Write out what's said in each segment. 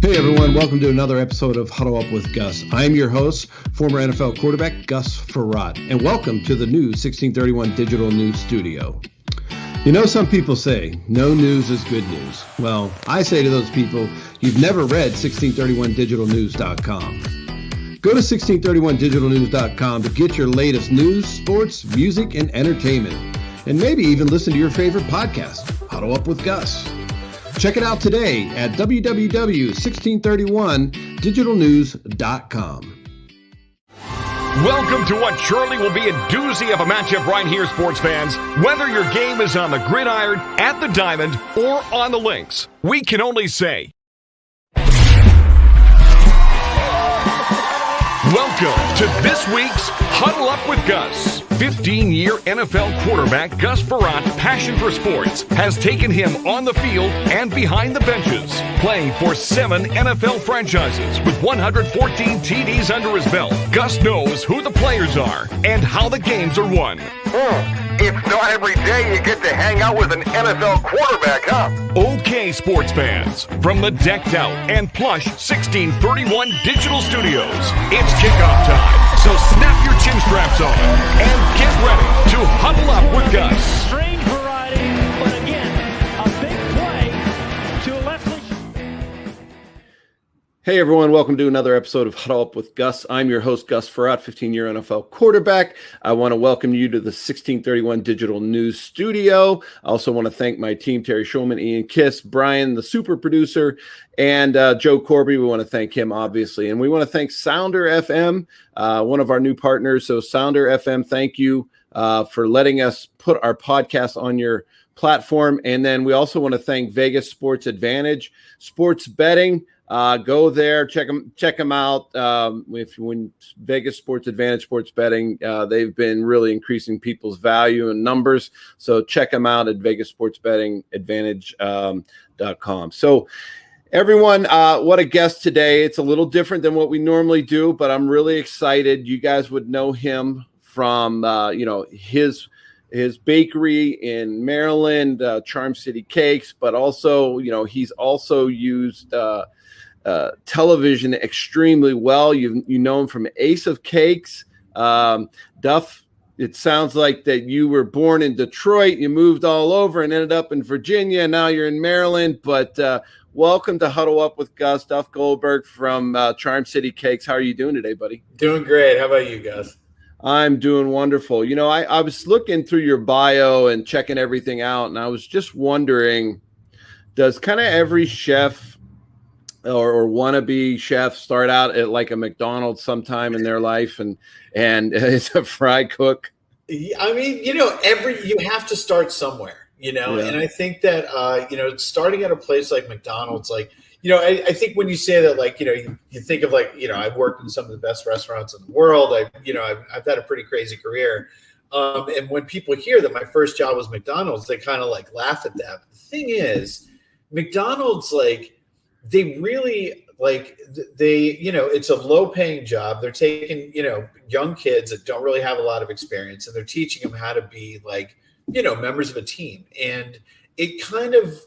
Hey everyone, welcome to another episode of Huddle Up with Gus. I'm your host, former NFL quarterback Gus Frerotte, and welcome to the new 1631 Digital News Studio. You know, some people say, no news is good news. Well, I say to those people, you've never read 1631digitalnews.com. Go to 1631digitalnews.com to get your latest news, sports, music, and entertainment. And maybe even listen to your favorite podcast, Huddle Up with Gus. Check it out today at www.1631digitalnews.com. Welcome to what surely will be a doozy of a matchup right here, sports fans. Whether your game is on the gridiron, at the diamond, or on the links, we can only say, welcome to this week's Huddle Up with Gus. 15-year NFL quarterback Gus Frerotte, passion for sports, has taken him on the field and behind the benches, playing for 7 NFL franchises with 114 TDs under his belt. Gus knows who the players are and how the games are won. It's not every day you get to hang out with an NFL quarterback, huh? Okay, sports fans, from the decked out and plush 1631 digital studios, it's kickoff time. So snap your chin straps on and get ready to huddle up with Gus. Strange variety, but again, a big play to Leslie. Hey everyone, welcome to another episode of Huddle Up with Gus. I'm your host, Gus Frerotte, 15-year NFL quarterback. I want to welcome you to the 1631 Digital News Studio. I also want to thank my team, Terry Schulman, Ian Kiss, Brian, the super producer, and Joe Corby. We want to thank him, obviously. And we want to thank Sounder FM, one of our new partners. So Sounder FM, thank you for letting us put our podcast on your platform. And then we also want to thank Vegas Sports Advantage, sports betting. Go there, check them out. When Vegas Sports Advantage sports betting, they've been really increasing people's value and numbers. So check them out at VegasSportsBettingAdvantage.com. So everyone, what a guest today. It's a little different than what we normally do, but I'm really excited. You guys would know him from, his bakery in Maryland, Charm City Cakes, but also, he's also used television extremely well. You know him from Ace of Cakes. Duff, it sounds like that you were born in Detroit, you moved all over and ended up in Virginia, and now you're in Maryland. But welcome to Huddle Up with Gus. Duff Goldberg from Charm City Cakes. How are you doing today, buddy? Doing great. How about you guys? I'm doing wonderful. I was looking through your bio and checking everything out, and I was just wondering, does kind of every chef or wannabe chef start out at like a McDonald's sometime in their life and it's a fry cook? I mean, you have to start somewhere, and I think that, starting at a place like McDonald's, I think when you say that, you think of I've worked in some of the best restaurants in the world. I've had a pretty crazy career. And when people hear that my first job was McDonald's, they kind of laugh at that. But the thing is, McDonald's, they really it's a low paying job. They're taking, young kids that don't really have a lot of experience, and they're teaching them how to be members of a team. And it kind of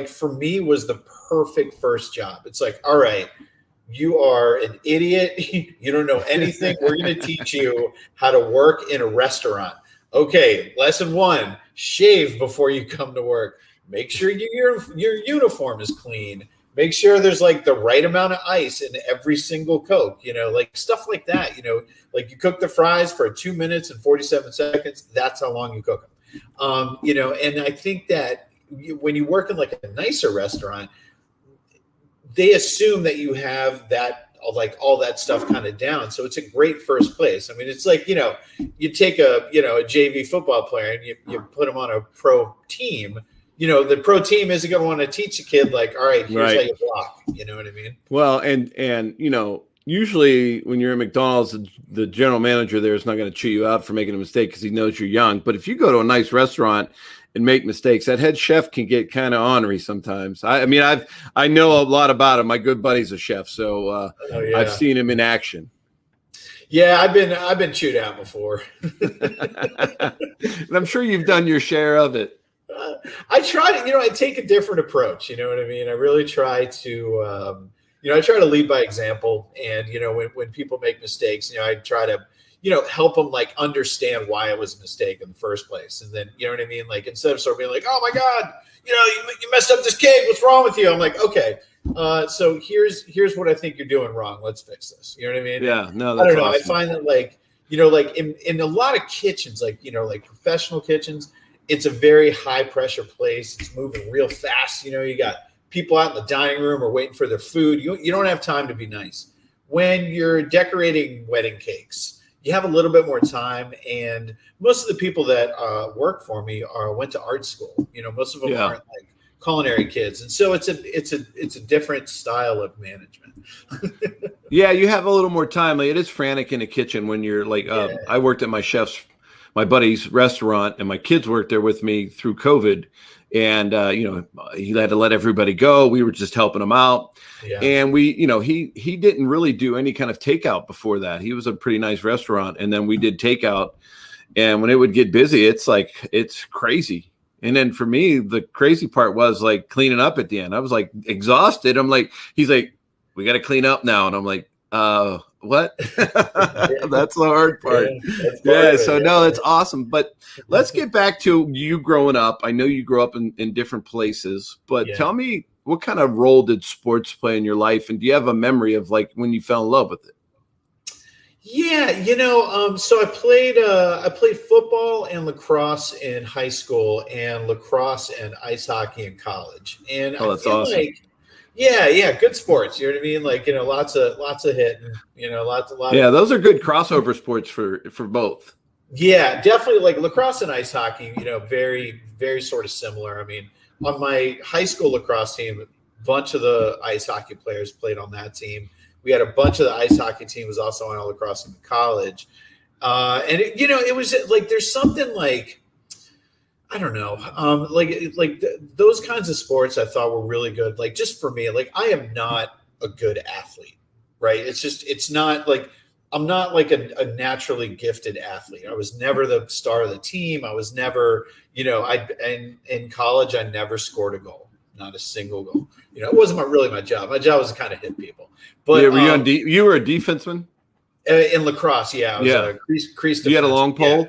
for me was the perfect first job. It's all right, you are an idiot. You don't know anything. We're going to teach you how to work in a restaurant. Okay. Lesson 1, shave before you come to work. Make sure your uniform is clean. Make sure there's the right amount of ice in every single Coke, stuff like that. You cook the fries for 2 minutes and 47 seconds. That's how long you cook them. And I think that when you work in a nicer restaurant, they assume that you have that, all that stuff kind of down. So it's a great first place. I mean, it's you take a JV football player and you put him on a pro team. The pro team isn't going to want to teach a kid all right, here's how you block. You know what I mean? Well, and usually when you're at McDonald's, the general manager there is not going to chew you out for making a mistake because he knows you're young. But if you go to a nice restaurant and make mistakes, that head chef can get kind of ornery sometimes. I know a lot about him. My good buddy's a chef, so I've seen him in action. Yeah, I've been chewed out before. And I'm sure you've done your share of it. I try to, I take a different approach. You know what I mean? I really try to, I try to lead by example. And, when people make mistakes, I try to, help them like understand why it was a mistake in the first place. And then, you know what I mean? Like, instead of sort of being like, oh my God, you messed up this cake. What's wrong with you? I'm like, okay. So here's what I think you're doing wrong. Let's fix this. You know what I mean? Yeah, no, I don't know. awesome. I find that like in a lot of kitchens, like, like professional kitchens, it's a very high pressure place. It's moving real fast. You got people out in the dining room or waiting for their food. You don't have time to be nice. When you're decorating wedding cakes, you have a little bit more time. And most of the people that work for me went to art school. Most of them aren't like culinary kids, and so it's a different style of management. Yeah, you have a little more time. Like, it is frantic in a kitchen when you're like, I worked at my buddy's restaurant, and my kids worked there with me through COVID. And, he had to let everybody go. We were just helping him out. Yeah. And he didn't really do any kind of takeout before that. He was a pretty nice restaurant. And then we did takeout. And when it would get busy, it's crazy. And then for me, the crazy part was like cleaning up at the end. I was like exhausted. I'm like, he's like, we got to clean up now. And I'm like, what? That's the hard part. Yeah. So no, that's awesome. But let's get back to you growing up. I know you grew up in different places, but tell me, what kind of role did sports play in your life? And do you have a memory of like when you fell in love with it? Yeah, so I played football and lacrosse in high school, and lacrosse and ice hockey in college. And that's awesome. Like, yeah, good sports. You know what I mean? Like, lots of hitting. Lots. Yeah, those are good crossover sports for both. Yeah, definitely. Like lacrosse and ice hockey, very, very sort of similar. I mean, on my high school lacrosse team, a bunch of the ice hockey players played on that team. We had a bunch of the ice hockey team was also on lacrosse in college. And it was like, there's something like, I don't know, those kinds of sports I thought were really good. Like, just for me, like, I am not a good athlete, right? It's not like, I'm not like a naturally gifted athlete. I was never the star of the team. I was never, in college, I never scored a goal. Not a single goal. It wasn't really my job. My job was to kind of hit people. But you were a defenseman in lacrosse. Yeah, I was a crease. You had a long pole.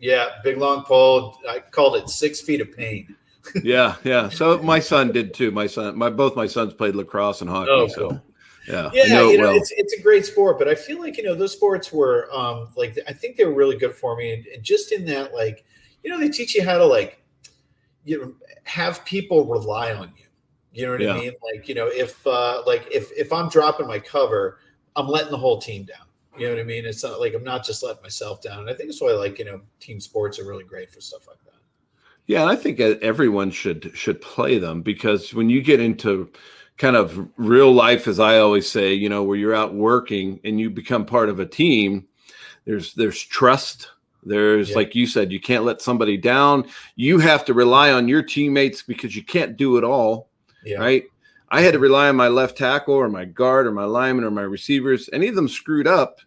Yeah, big long pole. I called it 6 feet of pain. Yeah. So my son did too. Both my sons played lacrosse and hockey. Oh, so cool. Yeah. It's a great sport, but I feel like those sports were I think they were really good for me, and just in that, like, they teach you how to have people rely on you. You know what I mean? Like, if I'm dropping my cover, I'm letting the whole team down. You know what I mean? It's not like I'm not just letting myself down. And I think that's why team sports are really great for stuff like that. Yeah, and I think everyone should play them, because when you get into kind of real life, as I always say, where you're out working and you become part of a team, there's trust. There's, like you said, you can't let somebody down. You have to rely on your teammates because you can't do it all, right? I had to rely on my left tackle or my guard or my lineman or my receivers. Any of them screwed up,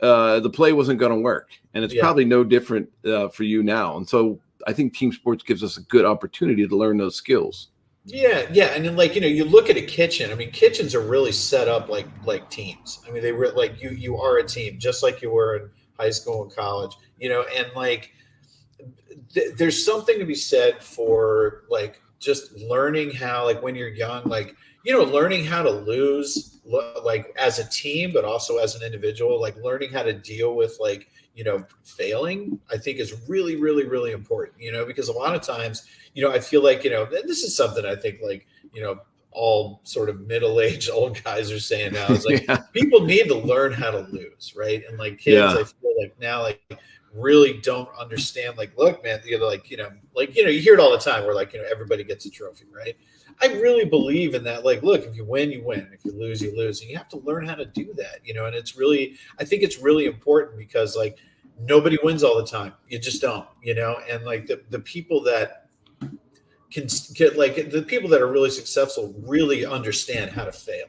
the play wasn't going to work. And it's probably no different for you now. And so I think team sports gives us a good opportunity to learn those skills. Yeah. And then, you look at a kitchen. I mean, kitchens are really set up like teams. I mean, they were like you are a team, just like you were in high school and college, and there's something to be said for just learning how, when you're young, learning how to lose, as a team, but also as an individual, learning how to deal with failing, I think is really, really, really important, because a lot of times, I feel like, and this is something I think all sort of middle-aged old guys are saying now is people need to learn how to lose, right? And kids, I feel like now really don't understand. Look, man, you hear it all the time where everybody gets a trophy, right? I really believe in that. Look, if you win, you win. If you lose, you lose. And you have to learn how to do that, and it's really, I think it's really important because nobody wins all the time. You just don't, and the people that can get the people that are really successful really understand how to fail,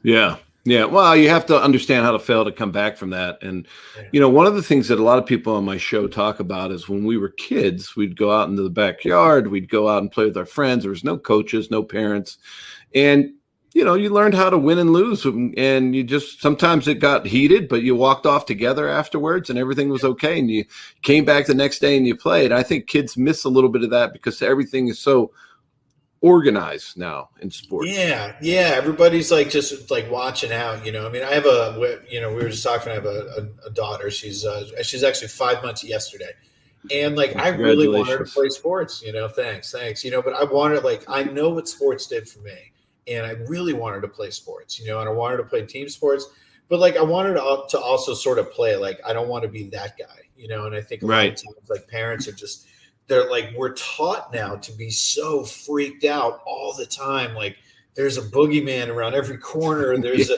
Yeah. Well, you have to understand how to fail to come back from that. And, one of the things that a lot of people on my show talk about is when we were kids, we'd go out into the backyard, we'd go out and play with our friends. There was no coaches, no parents. And you learned how to win and lose, and you just sometimes it got heated, but you walked off together afterwards, and everything was okay, and you came back the next day and you played. I think kids miss a little bit of that because everything is so organized now in sports. Yeah. Everybody's like just like watching out. I mean, I have we were just talking. I have a daughter. She's actually 5 months yesterday. And like, I really wanted her to play sports, thanks. But I wanted, like, I know what sports did for me, and I really wanted to play sports, and I wanted to play team sports, but like, I wanted to also sort of play, like, I don't want to be that guy, and I think a lot of times, like, parents are just, they're like, we're taught now to be so freaked out all the time. Like, there's a boogeyman around every corner. There's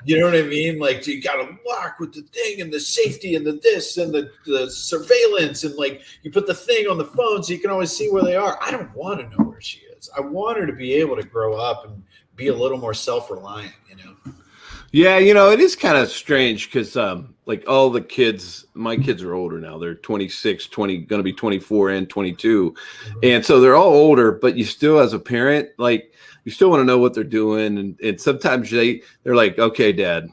you know what I mean? Like, you got to lock with the thing and the safety and the this and the surveillance. And like, you put the thing on the phone so you can always see where they are. I don't want to know where she is. I want her to be able to grow up and be a little more self-reliant, Yeah, it is kind of strange because like all the kids, my kids are older now. They're 26, going to be 24 and 22. Mm-hmm. And so they're all older, but you still, as a parent, like, you still want to know what they're doing. And sometimes they're like, okay, Dad,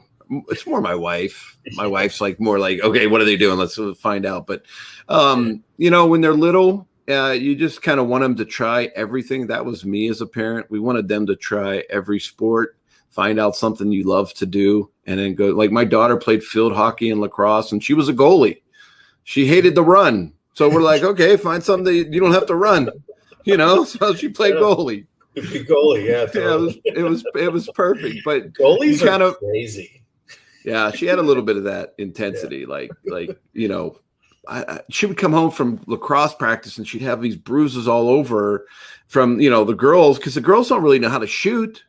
it's more my wife. My wife's like more like, okay, what are they doing? Let's find out. But, when they're little, you just kind of want them to try everything. That was me as a parent. We wanted them to try every sport, find out something you love to do, and then go. Like, my daughter played field hockey and lacrosse, and she was a goalie. She hated the run. So we're like, okay, find something that you don't have to run, so she played goalie. Goalie, yeah, totally. Yeah, it was perfect. But goalies kind of crazy. Yeah, she had a little bit of that intensity. She would come home from lacrosse practice and she'd have these bruises all over her from the girls, because the girls don't really know how to shoot.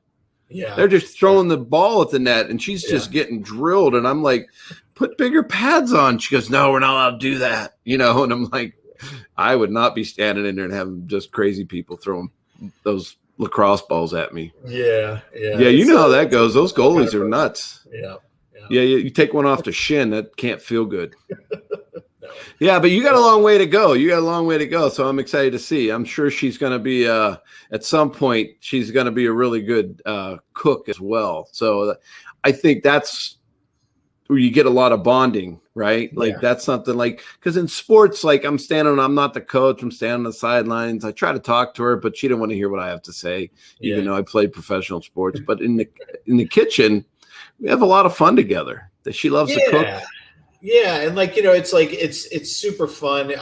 Yeah, they're just throwing the ball at the net, and she's just getting drilled. And I'm like, put bigger pads on. She goes, no, we're not allowed to do that. And I'm like, I would not be standing in there and having just crazy people throwing those lacrosse balls at me. Yeah. You know how that goes. Those goalies are nuts. Yeah. You take one off the shin, that can't feel good. No. Yeah, but you got a long way to go. So I'm excited to see. I'm sure she's going to be at some point. She's going to be a really good cook as well. So I think that's where you get a lot of bonding, right? Like that's something like, because in sports, like I'm not the coach, I'm standing on the sidelines. I try to talk to her, but she didn't want to hear what I have to say, even though I played professional sports. But in the kitchen, we have a lot of fun together. That she loves to cook. Yeah, and it's super fun.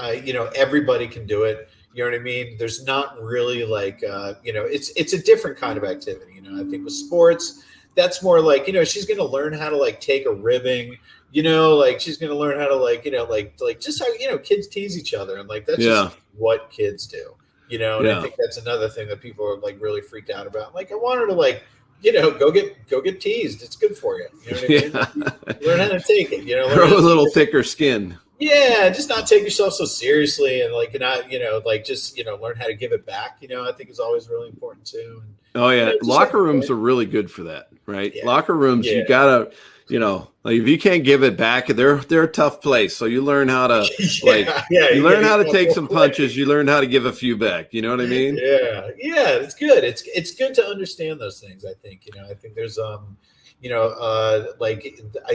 Everybody can do it. You know what I mean? There's not really like it's a different kind of activity. I think with sports, that's more like, she's going to learn how to like take a ribbing, like she's going to learn how to like just how, kids tease each other. And like, that's just what kids do, and I think that's another thing that people are like really freaked out about. Like, I want her to like, go get teased. It's good for you. You know what I mean? Learn how to take it, Grow a little thicker skin. Yeah, just not take yourself so seriously, and like not, just learn how to give it back. I think is always really important too. And, oh yeah, locker rooms are really good for that, right? Yeah. Locker rooms, you gotta, like if you can't give it back, they're a tough place. So you learn how to you learn how to take some punches. You learn how to give a few back. You know what I mean? Yeah, it's good. It's good to understand those things. I think I think there's I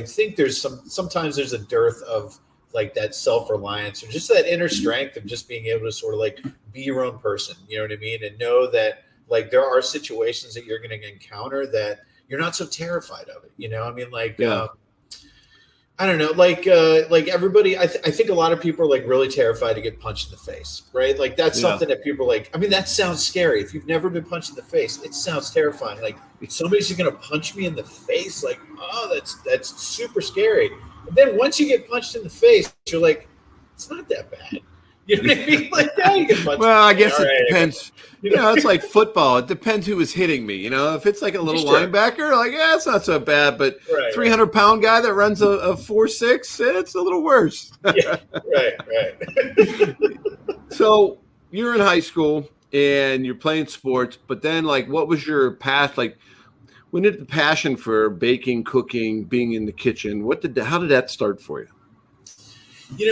think there's sometimes there's a dearth of like that self-reliance or just that inner strength of just being able to sort of like be your own person, you know what I mean? And know that like there are situations that you're going to encounter that you're not so terrified of it. I mean, like, I don't know, like everybody, I think a lot of people are like really terrified to get punched in the face, right? Like that's something that people are like, I mean, that sounds scary. If you've never been punched in the face, it sounds terrifying. Like somebody's going to punch me in the face. Like, oh, that's super scary. And then once you get punched in the face, you're like, it's not that bad. You know what I mean? Like, yeah, you get punched. Well, I guess it depends. It's like football. It depends who is hitting me. If it's like a little linebacker, like, it's not so bad. But 300-pound guy that runs a 4.6, it's a little worse. Right. So you're in high school and you're playing sports, but then like, what was your past? Like, when did the passion for baking, cooking, being in the kitchen, how did that start for you?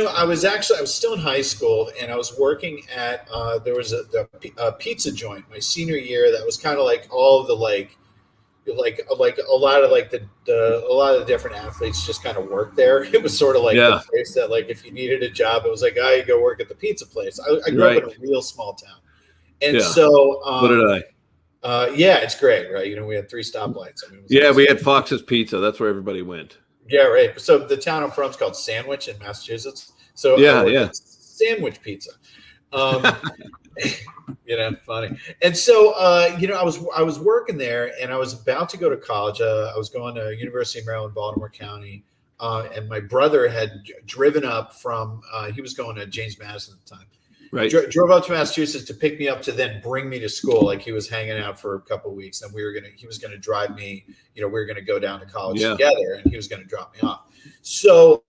I was still in high school, and I was working at there was a pizza joint my senior year that was kind of like all of the like like a lot of like a lot of the different athletes just kind of worked there. It was sort of like the place that like if you needed a job, it was like, you go work at the pizza place. I grew up in a real small town, and so what did I? Yeah, it's great, right? You know, we had 3 stoplights. I mean, we had Fox's Pizza. That's where everybody went. Yeah, right. So the town I'm from is called Sandwich in Massachusetts. So Sandwich Pizza. You know, funny. And so you know, I was working there, and I was about to go to college. I was going to University of Maryland, Baltimore County, and my brother had driven up from. He was going to James Madison at the time. Right. Drove up to Massachusetts to pick me up to then bring me to school. Like he was hanging out for a couple of weeks, and he was gonna drive me. You know, we were gonna go down to college together, and he was gonna drop me off. So,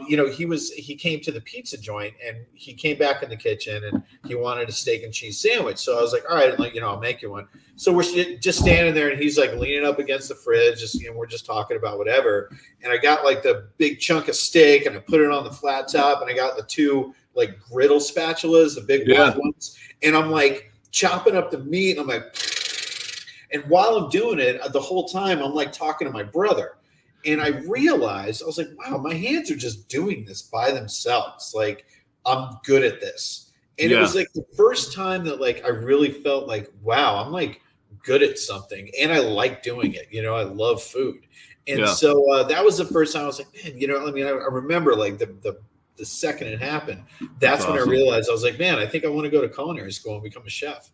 you know, he came to the pizza joint, and he came back in the kitchen, and he wanted a steak and cheese sandwich. So I was like, all right, like, you know, I'll make you one. So we're just standing there, and he's like leaning up against the fridge, just, you know, we're just talking about whatever. And I got like the big chunk of steak, and I put it on the flat top, and I got the 2 like griddle spatulas, the big wide ones. And I'm like chopping up the meat. And I'm like, and while I'm doing it, the whole time I'm like talking to my brother. And I realized, I was like, wow, my hands are just doing this by themselves. Like, I'm good at this. And it was like the first time that like I really felt like, wow, I'm like good at something. And I like doing it. You know, I love food. And so that was the first time I was like, man, you know, I mean, I remember like the second it happened, that's when awesome. I realized, I was like, man, I think I want to go to culinary school and become a chef.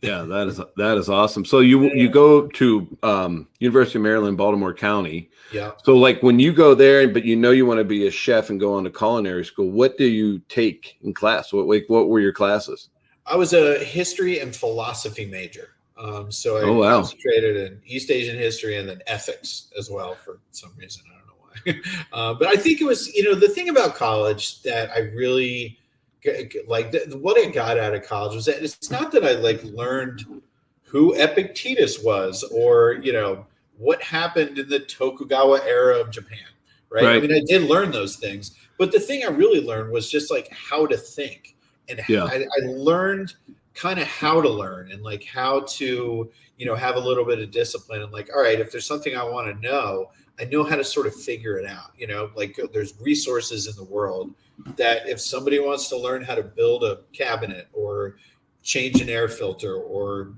Yeah, that is awesome. So you go to University of Maryland, Baltimore County. Yeah. So like when you go there, but you know you want to be a chef and go on to culinary school, what do you take in class? What were your classes? I was a history and philosophy major. So I concentrated in East Asian history and then ethics as well for some reason. I don't know why. But I think it was, you know, the thing about college that I really like, what I got out of college was that it's not that I like learned who Epictetus was or, you know, what happened in the Tokugawa era of Japan, right? I mean, I did learn those things, but the thing I really learned was just like how to think. And I learned kind of how to learn and like how to, you know, have a little bit of discipline and like, all right, if there's something I want to know, I know how to sort of figure it out. You know, like there's resources in the world that if somebody wants to learn how to build a cabinet or change an air filter or,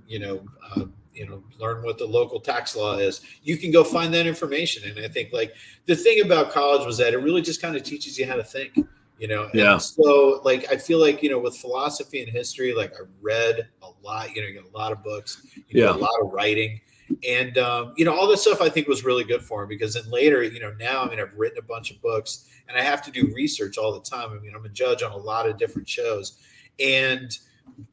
learn what the local tax law is, you can go find that information. And I think like the thing about college was that it really just kind of teaches you how to think, you know? And so like, I feel like, you know, with philosophy and history, like I read a lot, you know, you get a lot of books, you do a lot of writing. And, you know, all this stuff I think was really good for me because then later, you know, now, I mean, I've written a bunch of books and I have to do research all the time. I mean, I'm a judge on a lot of different shows and,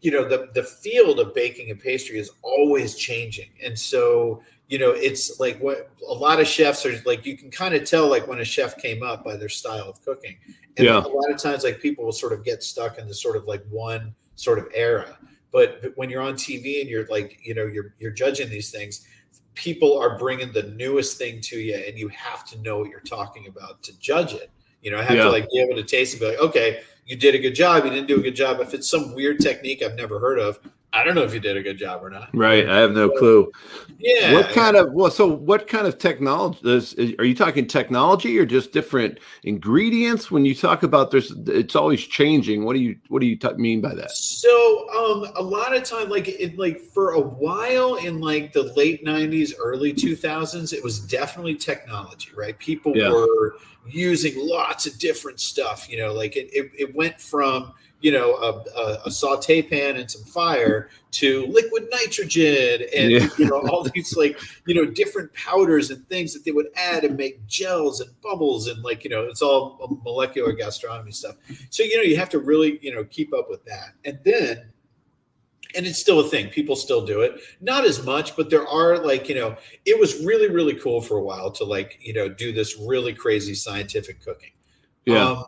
you know, the field of baking and pastry is always changing. And so, you know, it's like what a lot of chefs are like, you can kind of tell like when a chef came up by their style of cooking. And a lot of times like people will sort of get stuck in this sort of like one sort of era. But when you're on TV and you're like, you know, you're judging these things, people are bringing the newest thing to you and you have to know what you're talking about to judge it. You know, I have to like be able to taste and be like, okay, you did a good job. You didn't do a good job. If it's some weird technique I've never heard of, I don't know if you did a good job or not. Right. I have no clue. Yeah. What kind of technology are you talking technology or just different ingredients? When you talk about it's always changing. What do you mean by that? So a lot of time, like for a while in like the late 90s, early 2000s, it was definitely technology, right? People were using lots of different stuff, you know, like it went from, you know, a saute pan and some fire to liquid nitrogen and, you know, all these like, you know, different powders and things that they would add and make gels and bubbles and like, you know, it's all molecular gastronomy stuff. So, you know, you have to really, you know, keep up with that. And it's still a thing. People still do it. Not as much, but there are like, you know, it was really, really cool for a while to like, you know, do this really crazy scientific cooking. Yeah.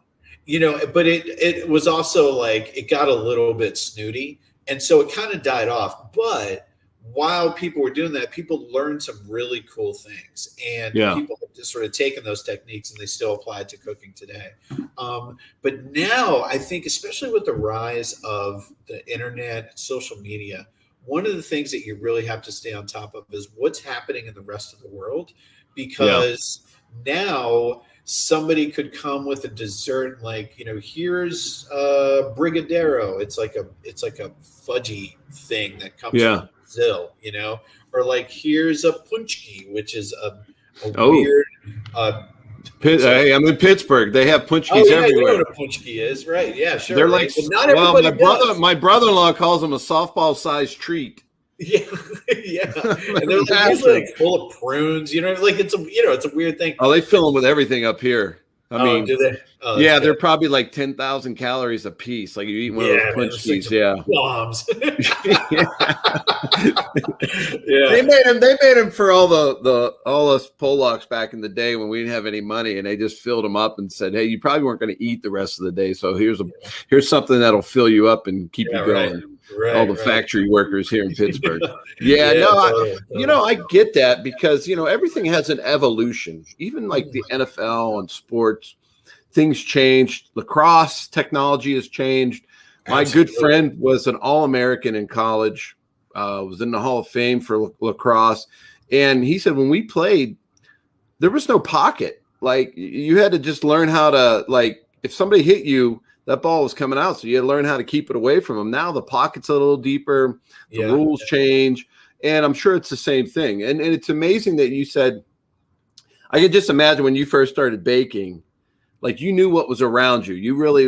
You know, but it was also like it got a little bit snooty. And so it kind of died off. But while people were doing that, people learned some really cool things. And people have just sort of taken those techniques and they still apply it to cooking today. But now I think, especially with the rise of the internet and social media, one of the things that you really have to stay on top of is what's happening in the rest of the world, because now somebody could come with a dessert like, here's brigadeiro. It's like a fudgy thing that comes from Brazil, or like here's a punchki, which is a weird. Hey, I'm in Pittsburgh. They have punchkis everywhere. You know what a punchki is, right? Yeah, sure. They're right? like, my brother-in-law calls them a softball-sized treat. Yeah, yeah. And they're usually like full of prunes. It's a weird thing. Oh, they fill them with everything up here. I mean, do they? Oh, yeah, they're probably like 10,000 calories a piece. Like you eat one of those punchkis, bombs. They made them for all us Polacks back in the day when we didn't have any money, and they just filled them up and said, "Hey, you probably weren't going to eat the rest of the day, so here's something that'll fill you up and keep you going." Right, all the factory workers here in Pittsburgh. I get that because everything has an evolution. Even like the NFL and sports, things changed. Lacrosse technology has changed. My good friend was an All-American in college, was in the Hall of Fame for lacrosse. And he said when we played, there was no pocket. Like you had to just learn how to, like, if somebody hit you, that ball was coming out. So you had to learn how to keep it away from them. Now the pocket's a little deeper. The rules change. And I'm sure it's the same thing. And it's amazing that you said, I could just imagine when you first started baking, like you knew what was around you. You really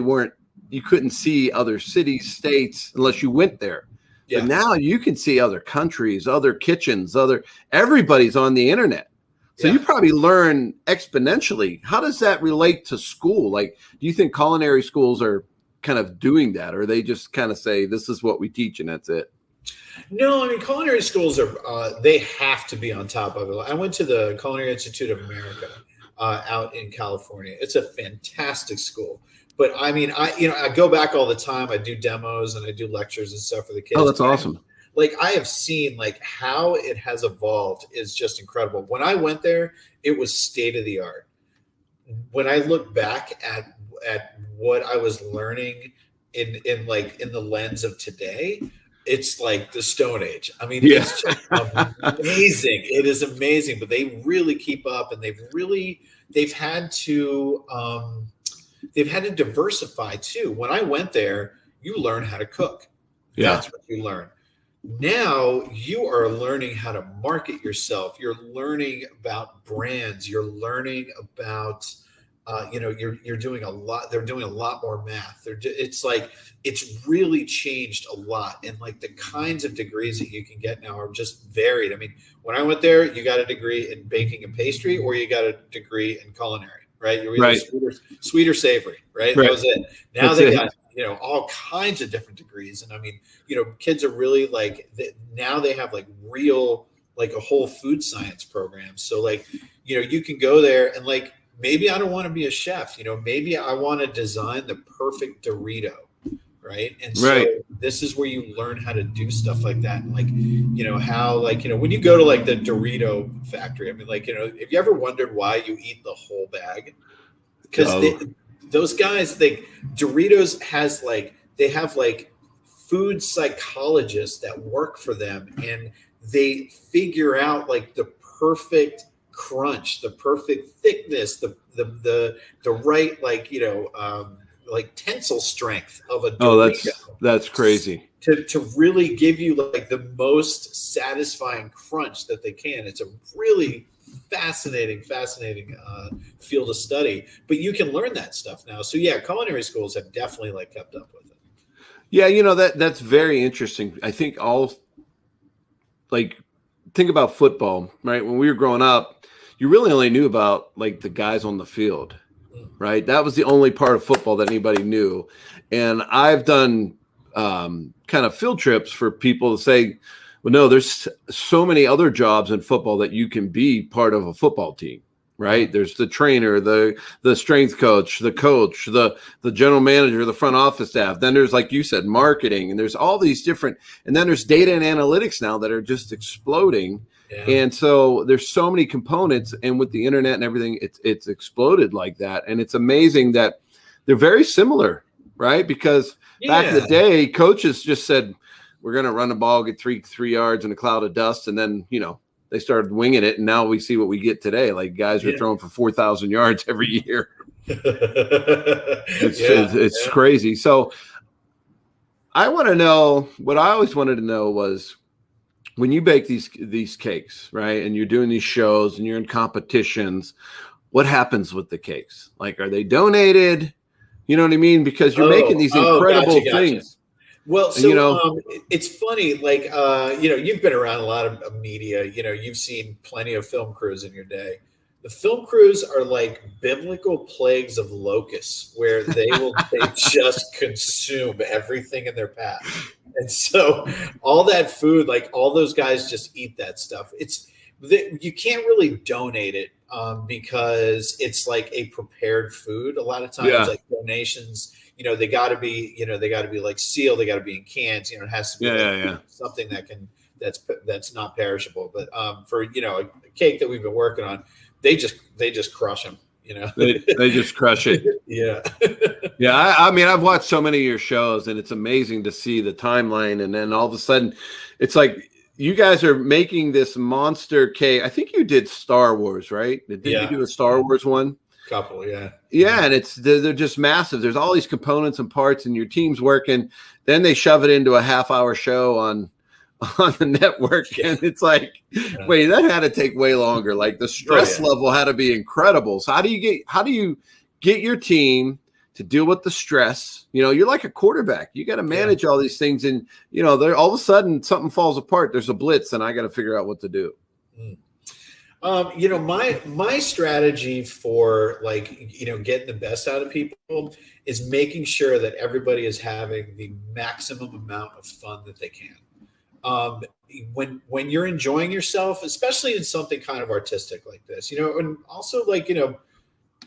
you couldn't see other cities, states, unless you went there. Yeah. But now you can see other countries, other kitchens, everybody's on the internet. So you probably learn exponentially. How does that relate to school? Like, do you think culinary schools are kind of doing that, or they just kind of say, this is what we teach and that's it? No, I mean, culinary schools they have to be on top of it. I went to the Culinary Institute of America out in California. It's a fantastic school. But I mean, I go back all the time. I do demos and I do lectures and stuff for the kids. Oh, that's awesome. Like I have seen like how it has evolved is just incredible. When I went there, it was state of the art. When I look back at what I was learning in the lens of today, it's like the Stone Age. I mean, it's just amazing. It is amazing, but they really keep up, and they've had to diversify too. When I went there, you learn how to cook. Yeah. That's what you learn. Now you are learning how to market yourself. You're learning about brands. You're learning about, you're doing a lot. They're doing a lot more math. It's really changed a lot. And like the kinds of degrees that you can get now are just varied. I mean, when I went there, you got a degree in baking and pastry, or you got a degree in culinary, right? You're either sweet or savory, right? That was it. Now they got all kinds of different degrees. And I mean, kids are really now they have like real, like a whole food science program. So like, you can go there and like, maybe I don't want to be a chef, maybe I want to design the perfect Dorito. Right. And so this is where you learn how to do stuff like that. And like, how, when you go to like the Dorito factory, I mean, like, have you ever wondered why you eat the whole bag? Because those guys, Doritos they have food psychologists that work for them, and they figure out like the perfect crunch, the perfect thickness, the right, like tensile strength of a Dorito. That's crazy. To really give you like the most satisfying crunch that they can. It's a really fascinating field of study, but you can learn that stuff now. So yeah, culinary schools have definitely like kept up with it. Yeah, that's very interesting. I think think about football, right? When we were growing up, you really only knew about like the guys on the field, right? That was the only part of football that anybody knew. And I've done kind of field trips for people to say, well, no, there's so many other jobs in football that you can be part of a football team, right? There's the trainer, the strength coach, the general manager, the front office staff. Then there's, like you said, marketing, and there's all these different, and then there's data and analytics now that are just exploding. Yeah. And so there's so many components, and with the internet and everything, it's exploded like that. And it's amazing that they're very similar, right? Because back in the day, coaches just said, we're going to run the ball, get three yards in a cloud of dust. And then, they started winging it. And now we see what we get today. Like guys are throwing for 4,000 yards every year. It's crazy. So I want to know, what I always wanted to know was, when you bake these cakes, right, and you're doing these shows and you're in competitions, what happens with the cakes? Like, are they donated? You know what I mean? Because you're making these incredible things. Well, so it's funny, like, you've been around a lot of media, you've seen plenty of film crews in your day. The film crews are like biblical plagues of locusts, where they just consume everything in their path. And so all that food, like all those guys just eat that stuff. You can't really donate it because it's like a prepared food. A lot of times, like donations, they got to be, like sealed. They got to be in cans. It has to be something that's not perishable. But for a cake that we've been working on, they just crush them. They just crush it. Yeah. Yeah. I mean, I've watched so many of your shows, and it's amazing to see the timeline. And then all of a sudden, it's like you guys are making this monster cake. I think you did Star Wars, right? Did you do a Star Wars one? Couple, yeah. Yeah, and they're just massive. There's all these components and parts, and your team's working. Then they shove it into a half-hour show on the network, and it's like, wait, that had to take way longer. Like the stress level had to be incredible. So how do you get your team to deal with the stress? You're like a quarterback. You got to manage all these things, and there all of a sudden something falls apart. There's a blitz, and I got to figure out what to do. My strategy for getting the best out of people is making sure that everybody is having the maximum amount of fun that they can. When you're enjoying yourself, especially in something kind of artistic like this, and also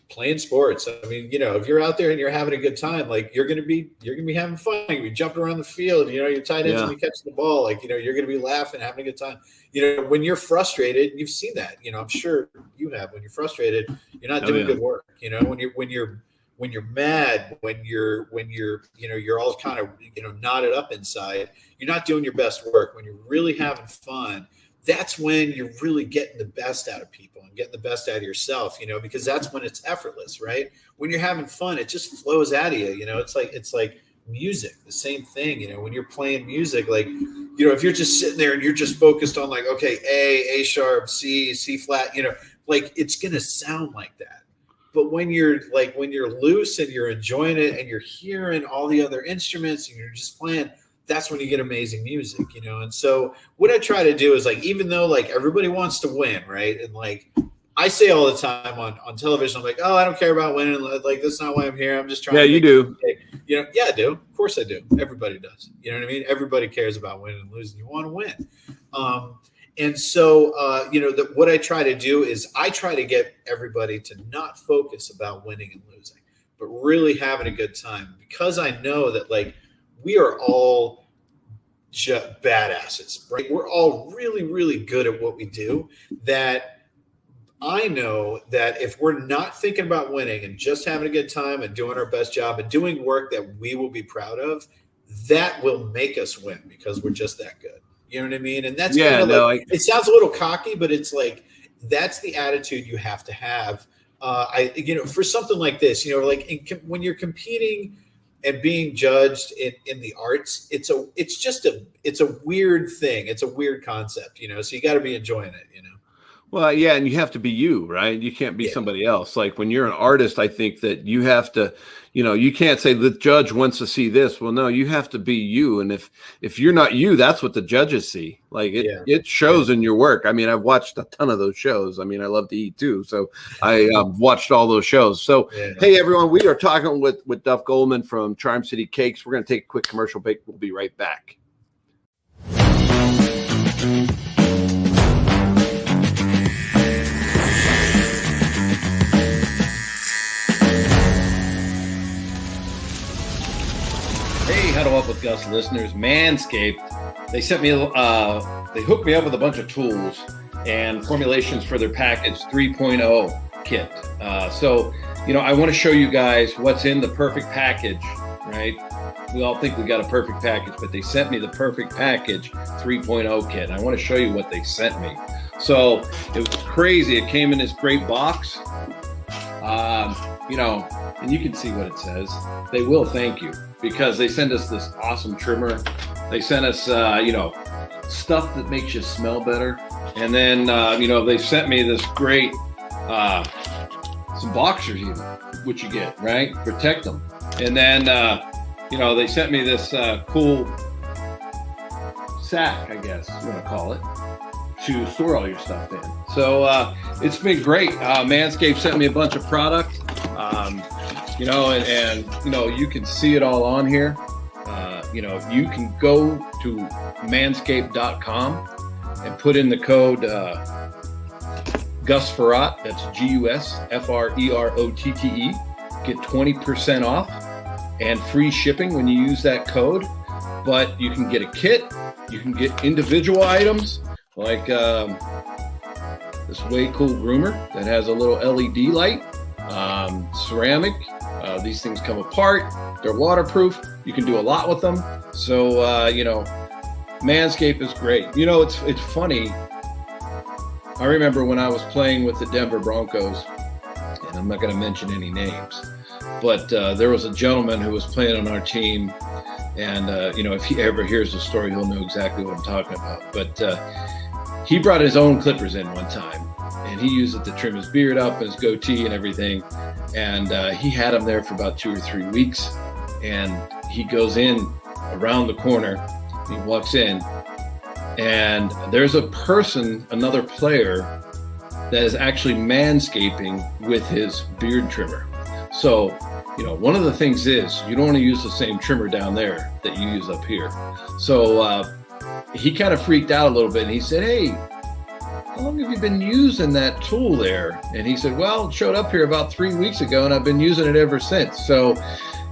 playing sports. I mean, if you're out there and you're having a good time, like you're going to be having fun. You're gonna be jumping around the field, your tight ends will be catching the ball. Like, you're going to be laughing, having a good time. When you're frustrated, you've seen that, I'm sure you have, when you're frustrated, you're not doing good work. When you're mad, when you're you're all kind of, knotted up inside, you're not doing your best work. When you're really having fun, that's when you're really getting the best out of people and getting the best out of yourself, because that's when it's effortless, right? When you're having fun, it just flows out of you. It's like music, the same thing, when you're playing music, like, if you're just sitting there and you're just focused on like, okay, A sharp, C flat, like it's going to sound like that. But when you're loose and you're enjoying it and you're hearing all the other instruments and you're just playing, that's when you get amazing music, And so what I try to do is, like, even though like everybody wants to win, right? And like I say all the time on television, I'm like, oh, I don't care about winning. Like, that's not why I'm here. I'm just trying. Yeah, you do. Yeah, I do. Of course I do. Everybody does. You know what I mean? Everybody cares about winning and losing. You want to win. And so, what I try to do is I try to get everybody to not focus about winning and losing, but really having a good time, because I know that, like, we are all badasses, right? We're all really, really good at what we do. That I know that if we're not thinking about winning and just having a good time and doing our best job and doing work that we will be proud of, that will make us win, because we're just that good. You know what I mean? And that's it sounds a little cocky, but it's like, that's the attitude you have to have. For something like this, when you're competing and being judged in the arts, it's a weird thing. It's a weird concept, so you got to be enjoying it, Well, yeah, and you have to be you, right? You can't be somebody else. Like when you're an artist, I think that you have to, you can't say the judge wants to see this. Well, no, you have to be you. And if you're not you, that's what the judges see. Like it shows in your work. I mean, I've watched a ton of those shows. I mean, I love to eat too. So I watched all those shows. So, hey, everyone, we are talking with Duff Goldman from Charm City Cakes. We're going to take a quick commercial break. We'll be right back. Huddle Up with Gus listeners, Manscaped, they sent me, they hooked me up with a bunch of tools and formulations for their package 3.0 kit. So, I want to show you guys what's in the perfect package, right? we all think we got a perfect package, but they sent me the perfect package 3.0 kit. And I want to show you what they sent me. So it was crazy. It came in this great box, and you can see what it says. They will thank you because they send us this awesome trimmer. They sent us, stuff that makes you smell better. And then, they sent me this great, some boxers even, which you get, right? Protect them. And then, they sent me this cool sack, I guess you want to call it, to store all your stuff in. So it's been great. Manscaped sent me a bunch of product, you can see it all on here. You can go to manscaped.com and put in the code Gus Frerotte, that's GUSFREROTTE, get 20% off and free shipping when you use that code. But you can get a kit, you can get individual items like this way cool groomer that has a little LED light, ceramic. These things come apart, they're waterproof, you can do a lot with them. So Manscaped is great. It's funny. I remember when I was playing with the Denver Broncos, and I'm not going to mention any names, but there was a gentleman who was playing on our team, and if he ever hears the story, he'll know exactly what I'm talking about. But he brought his own clippers in one time, and he used it to trim his beard up and his goatee and everything. And he had them there for about 2 or 3 weeks, and he goes in around the corner. He walks in, and there's another player that is actually manscaping with his beard trimmer. So, one of the things is you don't want to use the same trimmer down there that you use up here. So he kind of freaked out a little bit, and he said, "Hey, how long have you been using that tool there?" And he said, "Well, it showed up here about 3 weeks ago, and I've been using it ever since." So,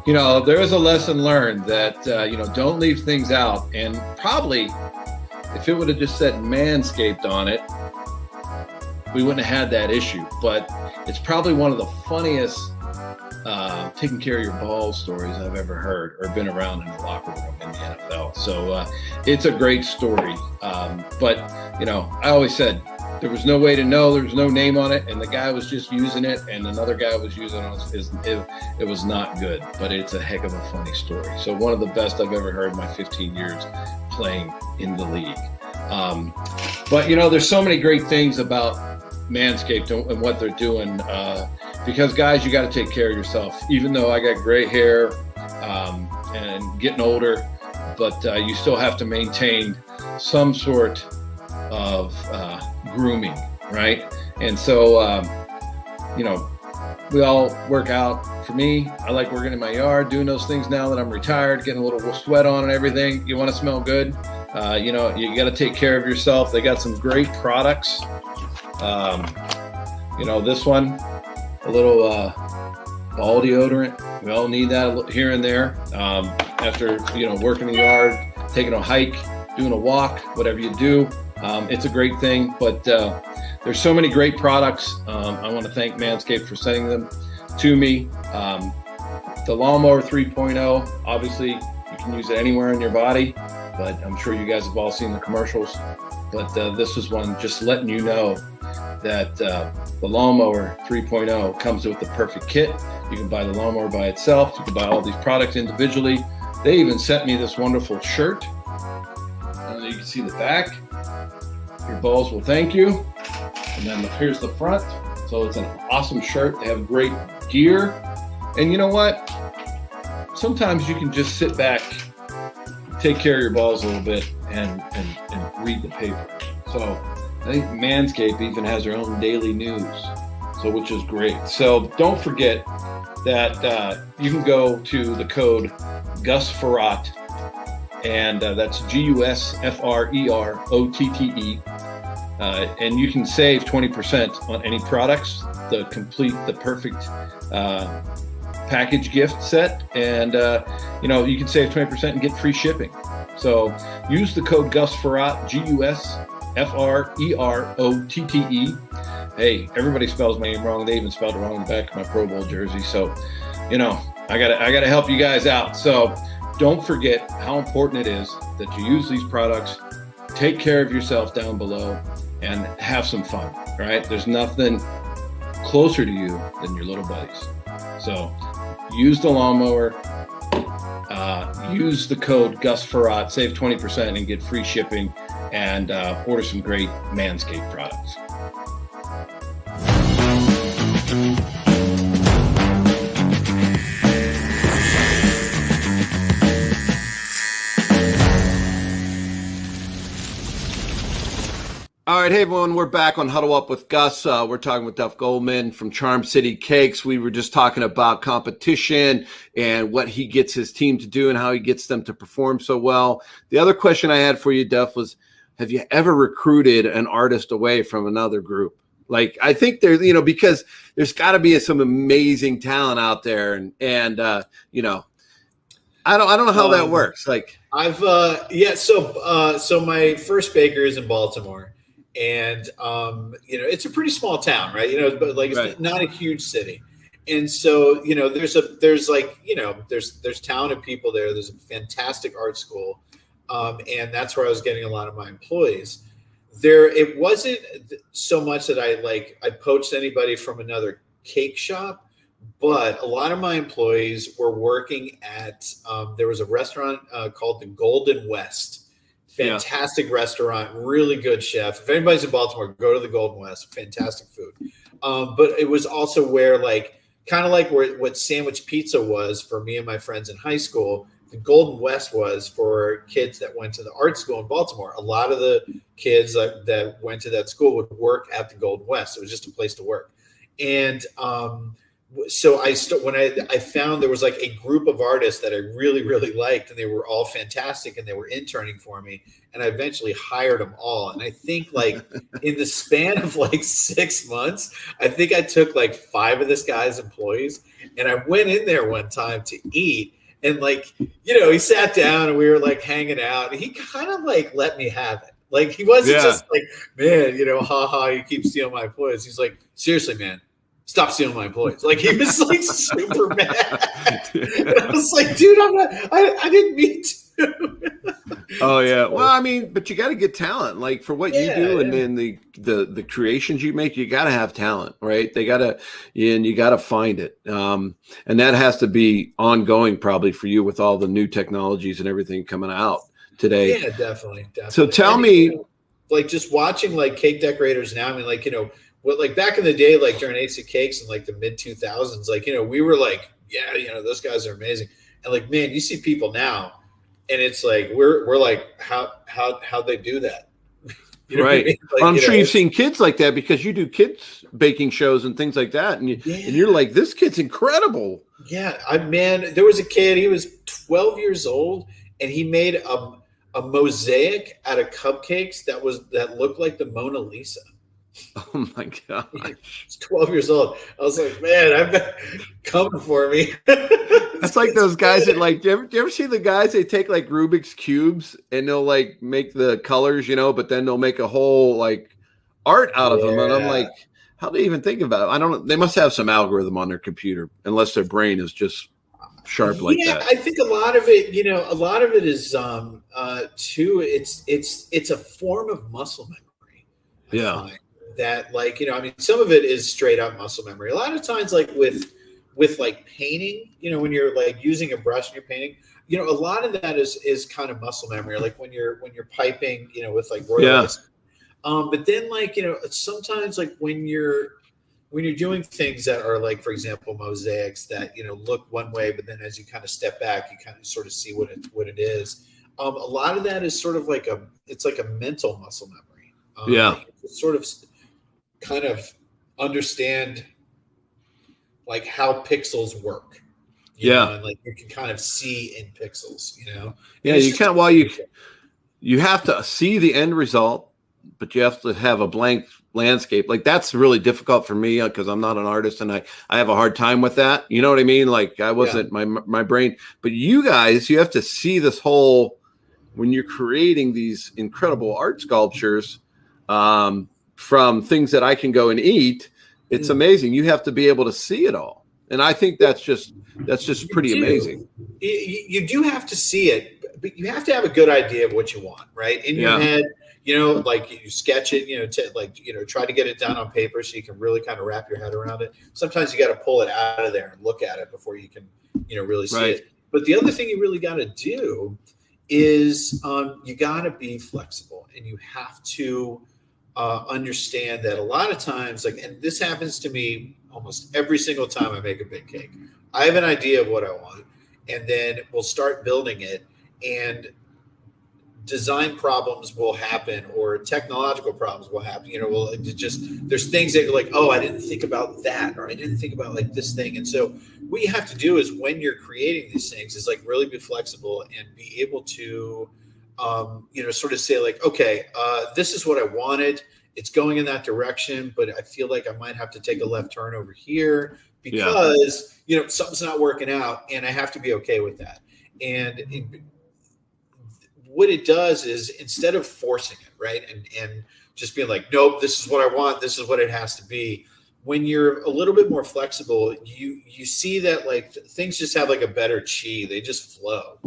there is a lesson learned that, don't leave things out. And probably if it would have just said Manscaped on it, we wouldn't have had that issue. But it's probably one of the funniest taking care of your balls stories I've ever heard or been around in the locker room in the NFL. So it's a great story. But I always said there was no way to know. There was no name on it, and the guy was just using it, and another guy was using it. It was not good, but it's a heck of a funny story. So one of the best I've ever heard in my 15 years playing in the league. But there's so many great things about Manscaped and what they're doing. Because guys, you got to take care of yourself. Even though I got gray hair and getting older, but you still have to maintain some sort of grooming, right? And so, we all work out. For me, I like working in my yard, doing those things now that I'm retired, getting a little sweat on and everything. You want to smell good. You got to take care of yourself. They got some great products. This one, a little ball deodorant. We all need that here and there. After, working in the yard, taking a hike, doing a walk, whatever you do. It's a great thing, but there's so many great products. I want to thank Manscaped for sending them to me. The Lawnmower 3.0, obviously you can use it anywhere in your body, but I'm sure you guys have all seen the commercials. But this is one just letting you know that the Lawnmower 3.0 comes with the perfect kit. You can buy the lawnmower by itself. You can buy all these products individually. They even sent me this wonderful shirt. You can see the back. Your balls will thank you. And then here's the front. So it's an awesome shirt. They have great gear. And you know what? Sometimes you can just sit back, take care of your balls a little bit, and read the paper. So I think Manscaped even has their own daily news, which is great. So don't forget that you can go to the code Gus Frerotte, and that's GUSFREROTTE, and you can save 20% on any products. The perfect package gift set, and you can save 20% and get free shipping. So use the code Gus Frerotte, GUSFREROTTE. Hey, everybody spells my name wrong. They even spelled it wrong on the back of my Pro Bowl jersey. So, I gotta help you guys out. So don't forget how important it is that you use these products, take care of yourself down below, and have some fun, right? There's nothing closer to you than your little buddies. So use the lawnmower, use the code GusFerrat, save 20% and get free shipping, and order some great Manscaped products. All right, hey everyone, we're back on Huddle Up with Gus. We're talking with Duff Goldman from Charm City Cakes. We were just talking about competition and what he gets his team to do and how he gets them to perform so well. The other question I had for you, Duff, was have you ever recruited an artist away from another group? Like, I think there's, because there's got to be some amazing talent out there, and I don't know how that works. Like, I've so my first baker is in Baltimore. And, it's a pretty small town, right? But like, it's not a huge city. And so, there's talented people there. There's a fantastic art school. And that's where I was getting a lot of my employees there. It wasn't so much that I poached anybody from another cake shop, but a lot of my employees were working at, there was a restaurant called the Golden West. Fantastic restaurant, really good chef. If anybody's in Baltimore, go to the Golden West. Fantastic food. But it was also where kind of like what sandwich pizza was for me and my friends in high school, the Golden West was for kids that went to the art school in Baltimore. A lot of the kids that went to that school would work at the Golden West. It was just a place to work. And so when I found there was like a group of artists that I really, really liked, and they were all fantastic, and they were interning for me, and I eventually hired them all. And I think in the span of 6 months, I think I took 5 of this guy's employees, and I went in there one time to eat, and he sat down and we were hanging out, and he kind of let me have it. He wasn't just man, haha, you keep stealing my employees. He's like, seriously, man. Stop stealing my employees. He was super mad. And I was like, dude, I didn't mean to. Oh yeah. Well, I mean, but you got to get talent, for what you do, and then the creations you make, you got to have talent, right? You got to find it. And that has to be ongoing probably for you with all the new technologies and everything coming out today. Yeah, definitely. So tell me, just watching cake decorators now, I mean, back in the day, during Ace of Cakes in the mid 2000s, we were those guys are amazing. And man, you see people now, and it's we're how'd they do that? Right. I mean? I'm sure you've seen kids like that because you do kids baking shows and things like that. And you're like, this kid's incredible. Yeah. There was a kid, he was 12 years old, and he made a mosaic out of cupcakes that looked like the Mona Lisa. Oh my God. He's 12 years old. I was like, man, I've been coming for me. That's like those guys that do you ever see the guys, they take Rubik's cubes and they'll make the colors, but then they'll make a whole art out of them. And I'm like, how do they even think about it? I don't know. They must have some algorithm on their computer unless their brain is just sharp like that. I think a lot of it is too, it's a form of muscle memory. I find that I mean, some of it is straight up muscle memory. A lot of times with painting, when you're using a brush and you're painting, a lot of that is kind of muscle memory. When you're piping, with royal ice. But then sometimes when you're doing things that are for example, mosaics that, look one way, but then as you kind of step back, you kind of sort of see what it is. A lot of that is sort of it's like a mental muscle memory. Sort of kind of understand how pixels work. You know, and you can kind of see in pixels, Yeah, you can't. Well, you have to see the end result, but you have to have a blank landscape. That's really difficult for me because I'm not an artist and I have a hard time with that. You know what I mean? I wasn't my brain, but you guys, you have to see this whole when you're creating these incredible art sculptures. From things that I can go and eat, it's amazing. You have to be able to see it all. And I think that's just pretty amazing. You do have to see it, but you have to have a good idea of what you want, right? In your head, like you sketch it, try to get it down on paper so you can really kind of wrap your head around it. Sometimes you got to pull it out of there and look at it before you can, really see it. But the other thing you really got to do is you got to be flexible, and you have to understand that a lot of times, and this happens to me almost every single time I make a big cake. I have an idea of what I want, and then we'll start building it, and design problems will happen, or technological problems will happen. There's things that you're like, oh, I didn't think about that, or I didn't think about this thing. And so what you have to do is, when you're creating these things, is really be flexible and be able to, sort of say okay, this is what I wanted. It's going in that direction, but I feel like I might have to take a left turn over here because, something's not working out, and I have to be okay with that. And what it does is, instead of forcing it, right, and just being like, nope, this is what I want, this is what it has to be, when you're a little bit more flexible, you see that things just have a better chi. They just flow,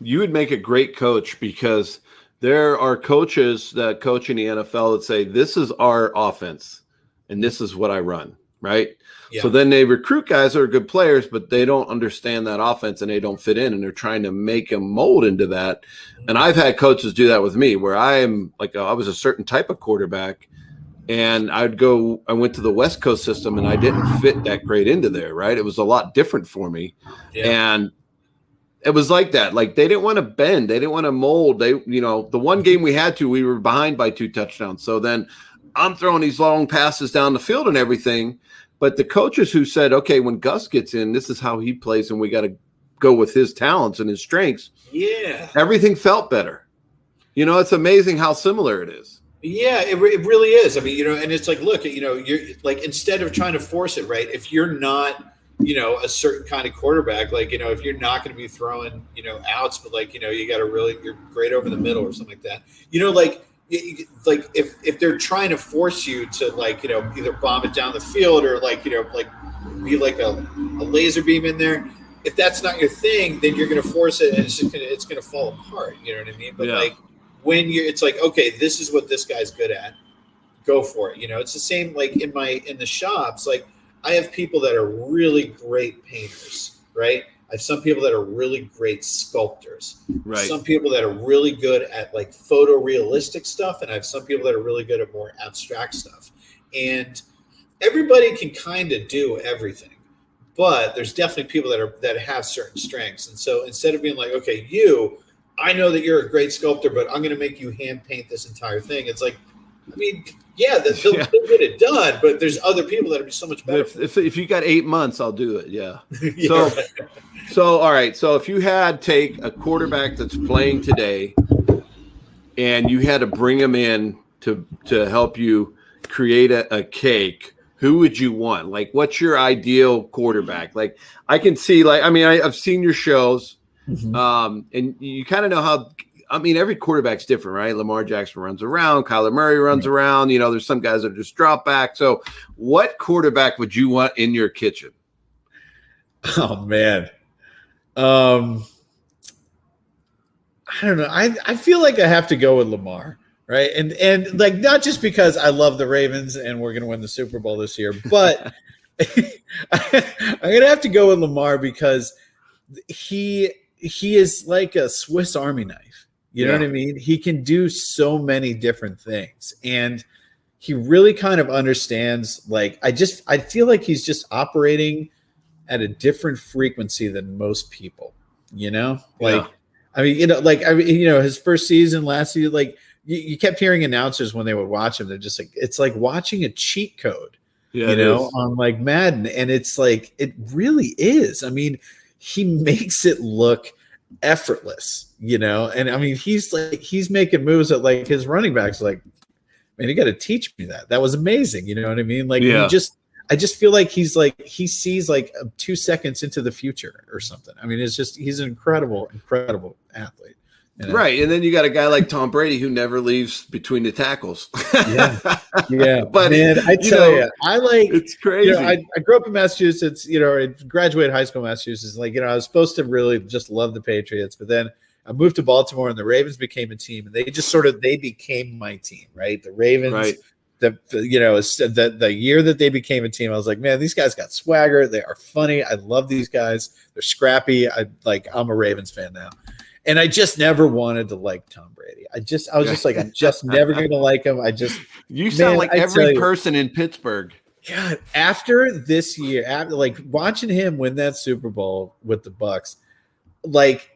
You would make a great coach, because there are coaches that coach in the NFL that say, this is our offense and this is what I run, right? Yeah. So then they recruit guys that are good players, but they don't understand that offense and they don't fit in, and they're trying to make them mold into that. Mm-hmm. And I've had coaches do that with me, where I was a certain type of quarterback, and I went to the West Coast system, and I didn't fit that great into there, right? It was a lot different for me. Yeah. And it was like that. They didn't want to bend. They didn't want to mold. The one game we were behind by 2 touchdowns. So then I'm throwing these long passes down the field and everything. But the coaches who said, okay, when Gus gets in, this is how he plays, and we got to go with his talents and his strengths. Yeah. Everything felt better. It's amazing how similar it is. Yeah, it really is. I mean, and it's look, you're instead of trying to force it, right? If you're not, a certain kind of quarterback, if you're not going to be throwing, outs, but you got to you're great over the middle or something like that. If they're trying to force you to either bomb it down the field or be a laser beam in there. If that's not your thing, then you're going to force it, and it's going to fall apart. You know what I mean? But when it's okay, this is what this guy's good at, go for it. It's the same in the shops. I have people that are really great painters, right? I have some people that are really great sculptors. Right. Some people that are really good at photorealistic stuff, and I have some people that are really good at more abstract stuff. And everybody can kind of do everything, but there's definitely people that have certain strengths. And so instead of being okay, I know that you're a great sculptor, but I'm going to make you hand paint this entire thing. It's they'll get it done, but there's other people that would be so much better. If you got 8 months, I'll do it. Yeah. So all right. So if you had take a quarterback that's playing today, and you had to bring him in to help you create a cake, who would you want? What's your ideal quarterback? I can see, I've seen your shows, and you kind of know how. Every quarterback's different, right? Lamar Jackson runs around. Kyler Murray runs around. There's some guys that are just drop back. So what quarterback would you want in your kitchen? Oh, man. I don't know. I feel like I have to go with Lamar, right? And not just because I love the Ravens and we're going to win the Super Bowl this year, but I'm going to have to go with Lamar because he is like a Swiss Army knife. You know what I mean? He can do so many different things, and he really kind of understands. I feel like he's just operating at a different frequency than most people. His first season, last season, you kept hearing announcers when they would watch him. They're just it's like watching a cheat code, on Madden, and it's it really is. He makes it look effortless, and he's making moves that his running backs man, you got to teach me that. That was amazing. You know what I mean? I just feel like he sees 2 seconds into the future or something. It's just, he's an incredible athlete. Right. And then you got a guy like Tom Brady who never leaves between the tackles. Yeah. But man, I tell you, I like, it's crazy. I grew up in Massachusetts, I graduated high school in Massachusetts. Like, I was supposed to really just love the Patriots, but then I moved to Baltimore and the Ravens became a team, and they became my team, right? The Ravens, right. The year that they became a team, I was like, man, these guys got swagger. They are funny. I love these guys. They're scrappy. I'm a Ravens fan now. And I just never wanted to like Tom Brady. I was just like, I'm just never going to like him. You sound like every person in Pittsburgh. God, after this year, after like watching him win that Super Bowl with the Bucks, like,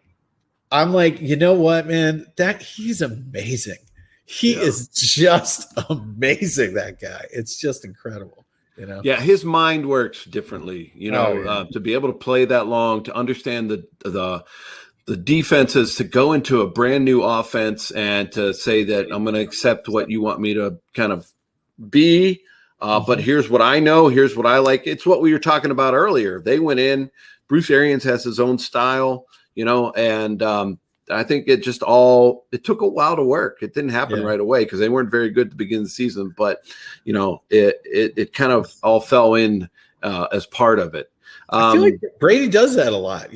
I'm like, you know what, man? He's amazing. He is just amazing, that guy. It's just incredible, Yeah, his mind works differently, to be able to play that long, to understand the defenses, to go into a brand new offense and to say that I'm going to accept what you want me to kind of be. But here's what I know. Here's what I like. It's what we were talking about earlier. They went in. Bruce Arians has his own style, and I think it took a while to work. It didn't happen right away because they weren't very good at the beginning of the season. But, it kind of all fell in as part of it. I feel like Brady does that a lot,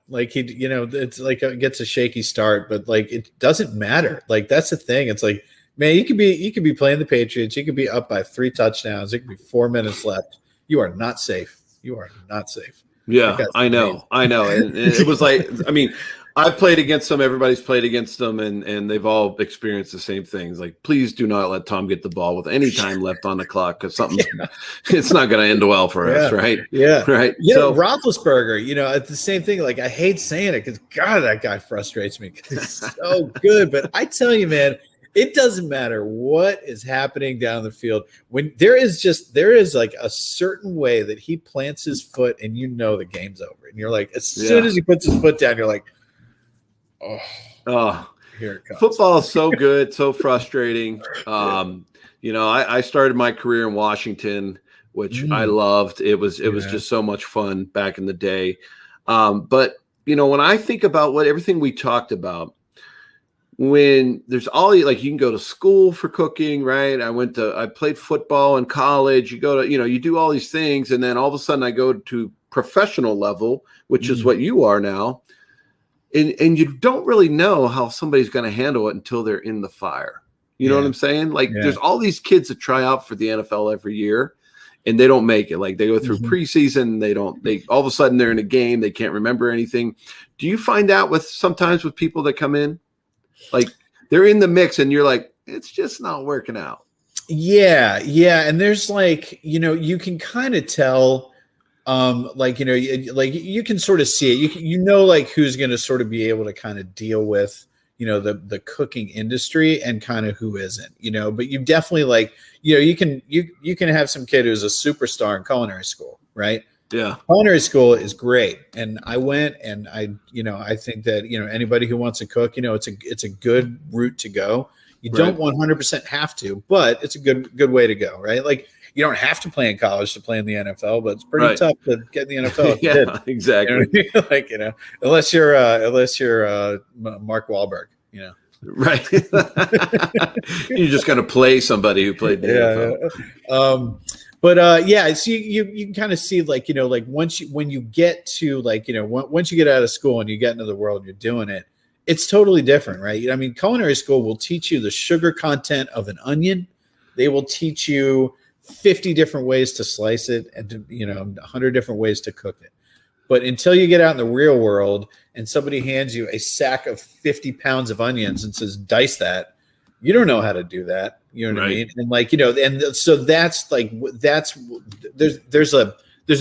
like it's like it gets a shaky start, but like it doesn't matter. Like that's the thing. It's like, man, you could be playing the Patriots. You could be up by 3 touchdowns. It could be 4 minutes left. You are not safe. You are not safe. Yeah, I know. And it was like, I mean, I've played against them. Everybody's played against them, and they've all experienced the same things. Like, please do not let Tom get the ball with any time left on the clock because it's not going to end well for us, right? Yeah, right. Roethlisberger, it's the same thing. Like, I hate saying it because God, that guy frustrates me because he's so good. But I tell you, man, it doesn't matter what is happening down the field. When there is like a certain way that he plants his foot, and the game's over. And you're like, as soon as he puts his foot down, you're like, oh, here it comes. Football is so good, so frustrating. I started my career in Washington, which I loved. It was just so much fun back in the day. But when I think about everything we talked about, when there's you can go to school for cooking, right? I played football in college. You go to, you do all these things. And then all of a sudden I go to professional level, which is what you are now. And you don't really know how somebody's going to handle it until they're in the fire. You know what I'm saying? Like there's all these kids that try out for the NFL every year and they don't make it. Like they go through preseason. They all of a sudden they're in a game. They can't remember anything. Do you find out sometimes with people that come in, like they're in the mix and you're like, it's just not working out. Yeah. And there's like, you can kind of tell, you can sort of see it. Like who's going to sort of be able to kind of deal with, the cooking industry and kind of who isn't, but you definitely you can have some kid who's a superstar in culinary school, right? Yeah. Culinary school is great. And I went and I think that, anybody who wants to cook, it's a good route to go. You don't 100% have to, but it's a good way to go, right? Like you don't have to play in college to play in the NFL, but it's pretty tough to get in the NFL. Yeah, exactly. Unless you're Mark Wahlberg, Right. You're just going to play somebody who played the NFL. So you can kind of see when you get to once you get out of school and you get into the world and you're doing it, it's totally different, right? I mean, culinary school will teach you the sugar content of an onion. They will teach you 50 different ways to slice it and 100 different ways to cook it. But until you get out in the real world and somebody hands you a sack of 50 pounds of onions and says, dice that, you don't know how to do that. You know what I mean? And and so that's there's a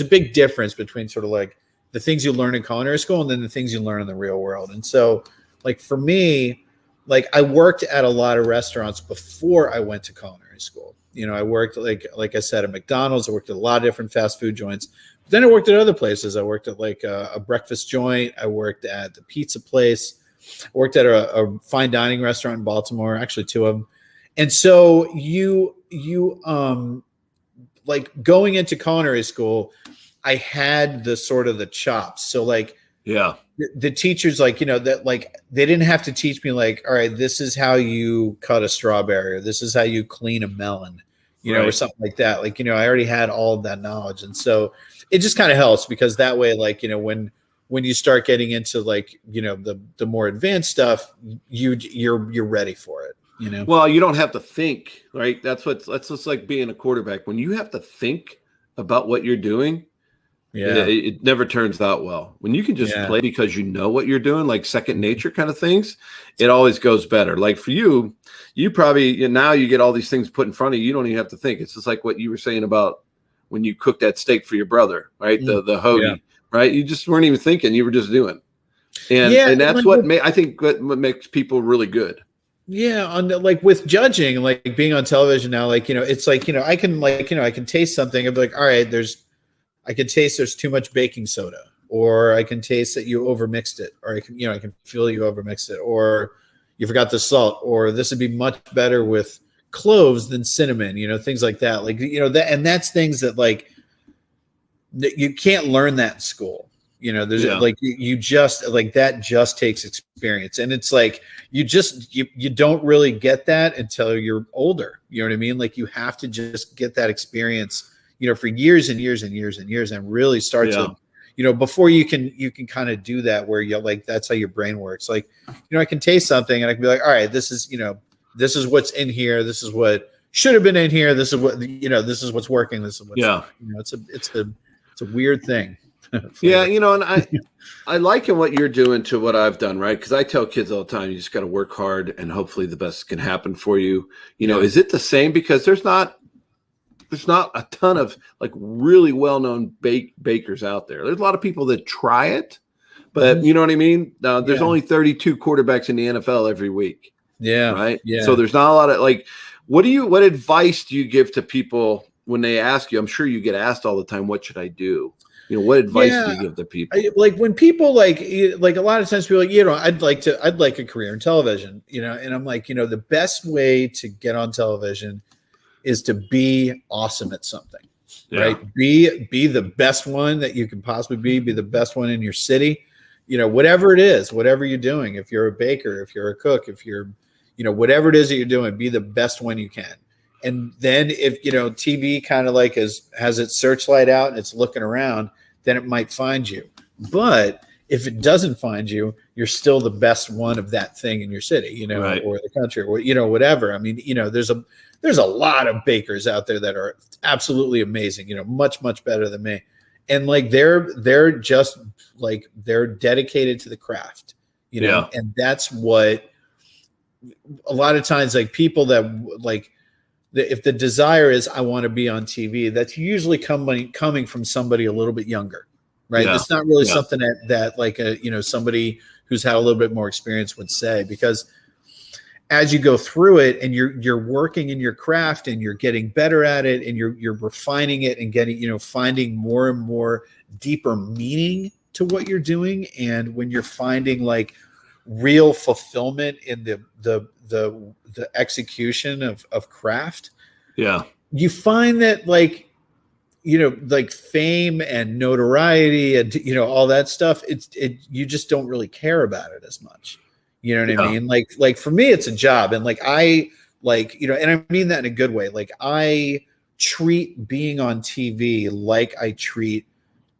big difference between sort of like the things you learn in culinary school and then the things you learn in the real world. And so like for me, like I worked at a lot of restaurants before I went to culinary school. I worked like I said at McDonald's. I worked at a lot of different fast food joints. But then I worked at other places. I worked at like a breakfast joint. I worked at the pizza place. I worked at a fine dining restaurant in Baltimore, actually 2 of them. And so you like going into culinary school, I had the sort of the chops. So like Yeah. The teachers, like, that, like, they didn't have to teach me, like, all right, this is how you cut a strawberry, or this is how you clean a melon, or something like that. Like, I already had all of that knowledge. And so it just kind of helps, because that way, like, when you start getting into, like, the more advanced stuff, you're ready for it. Well, you don't have to think, right? That's just like being a quarterback. When you have to think about what you're doing, it never turns out well. When you can just play because you know what you're doing, like second nature kind of things, it always goes better. Like for you probably, now you get all these things put in front of you. You don't even have to think. It's just like what you were saying about when you cooked that steak for your brother, right? The hoagie, right? You just weren't even thinking. You were just doing. And that's I think what makes people really good. Yeah, like with judging, like being on television now, like, it's like, I can taste something and be like, all right, I can taste there's too much baking soda, or I can taste that you overmixed it, or I can feel you overmixed it, or you forgot the salt, or this would be much better with cloves than cinnamon, things like that. Like, and that's things that, like, that you can't learn that in school. There's like, you just, like, that just takes experience. And it's like, you don't really get that until you're older. You know what I mean? Like, you have to just get that experience, for years and years and years and years, and really start to, before you can kind of do that, where you're like, that's how your brain works. Like, I can taste something and I can be like, all right, this is what's in here. This is what should have been in here. This is what, this is what's working. This is what's, it's a weird thing. Yeah, and I liken what you're doing to what I've done, right? Because I tell kids all the time, you just got to work hard, and hopefully the best can happen for you. Is it the same? Because there's not a ton of, like, really well-known bakers out there. There's a lot of people that try it, but you know what I mean? There's only 32 quarterbacks in the NFL every week. Yeah. Right. Yeah. So there's not a lot of, like, what advice do you give to people when they ask you? I'm sure you get asked all the time, what should I do? What advice do you give to people? Like, when people like a lot of times people are like, I'd like a career in television, and I'm like, the best way to get on television is to be awesome at something, right? Be the best one that you can possibly be the best one in your city, whatever it is, whatever you're doing. If you're a baker, if you're a cook, if you're, whatever it is that you're doing, be the best one you can. And then if, TV kind of like has its searchlight out and it's looking around, then it might find you. But if it doesn't find you, you're still the best one of that thing in your city, right, or the country, or, whatever. I mean, there's a lot of bakers out there that are absolutely amazing, much, much better than me. And like, they're just like, they're dedicated to the craft, and that's what a lot of times, like, people that, like, if the desire is, I want to be on TV, that's usually coming from somebody a little bit younger, right? It's not really something that like somebody who's had a little bit more experience would say, because as you go through it and you're working in your craft and you're getting better at it and you're refining it and getting, finding more and more deeper meaning to what you're doing. And when you're finding, like, real fulfillment in the execution of craft, you find that, like, like fame and notoriety and all that stuff, you just don't really care about it as much. You know what I mean? Like for me, it's a job, and like and I mean that in a good way. Like, I treat being on TV like I treat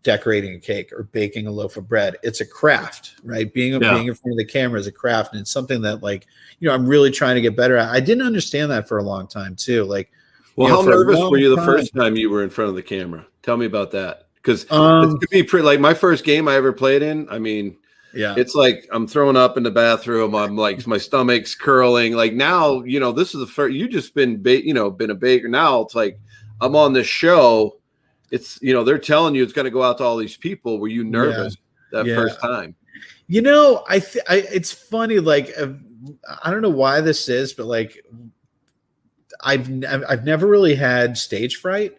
decorating a cake or baking a loaf of bread. It's a craft, right? Being in front of the camera is a craft, and it's something that, like, I'm really trying to get better at. I didn't understand that for a long time too. Like, well, how nervous were you the first time you were in front of the camera? Tell me about that, because it could be pretty. Like, my first game I ever played in, I mean, it's like I'm throwing up in the bathroom. I'm like, my stomach's curling. Like, now, this is the first. You just been been a baker. Now it's like I'm on this show. It's, they're telling you it's going to go out to all these people. Were you nervous that first time? It's funny. Like, I don't know why this is, but like, I've never really had stage fright.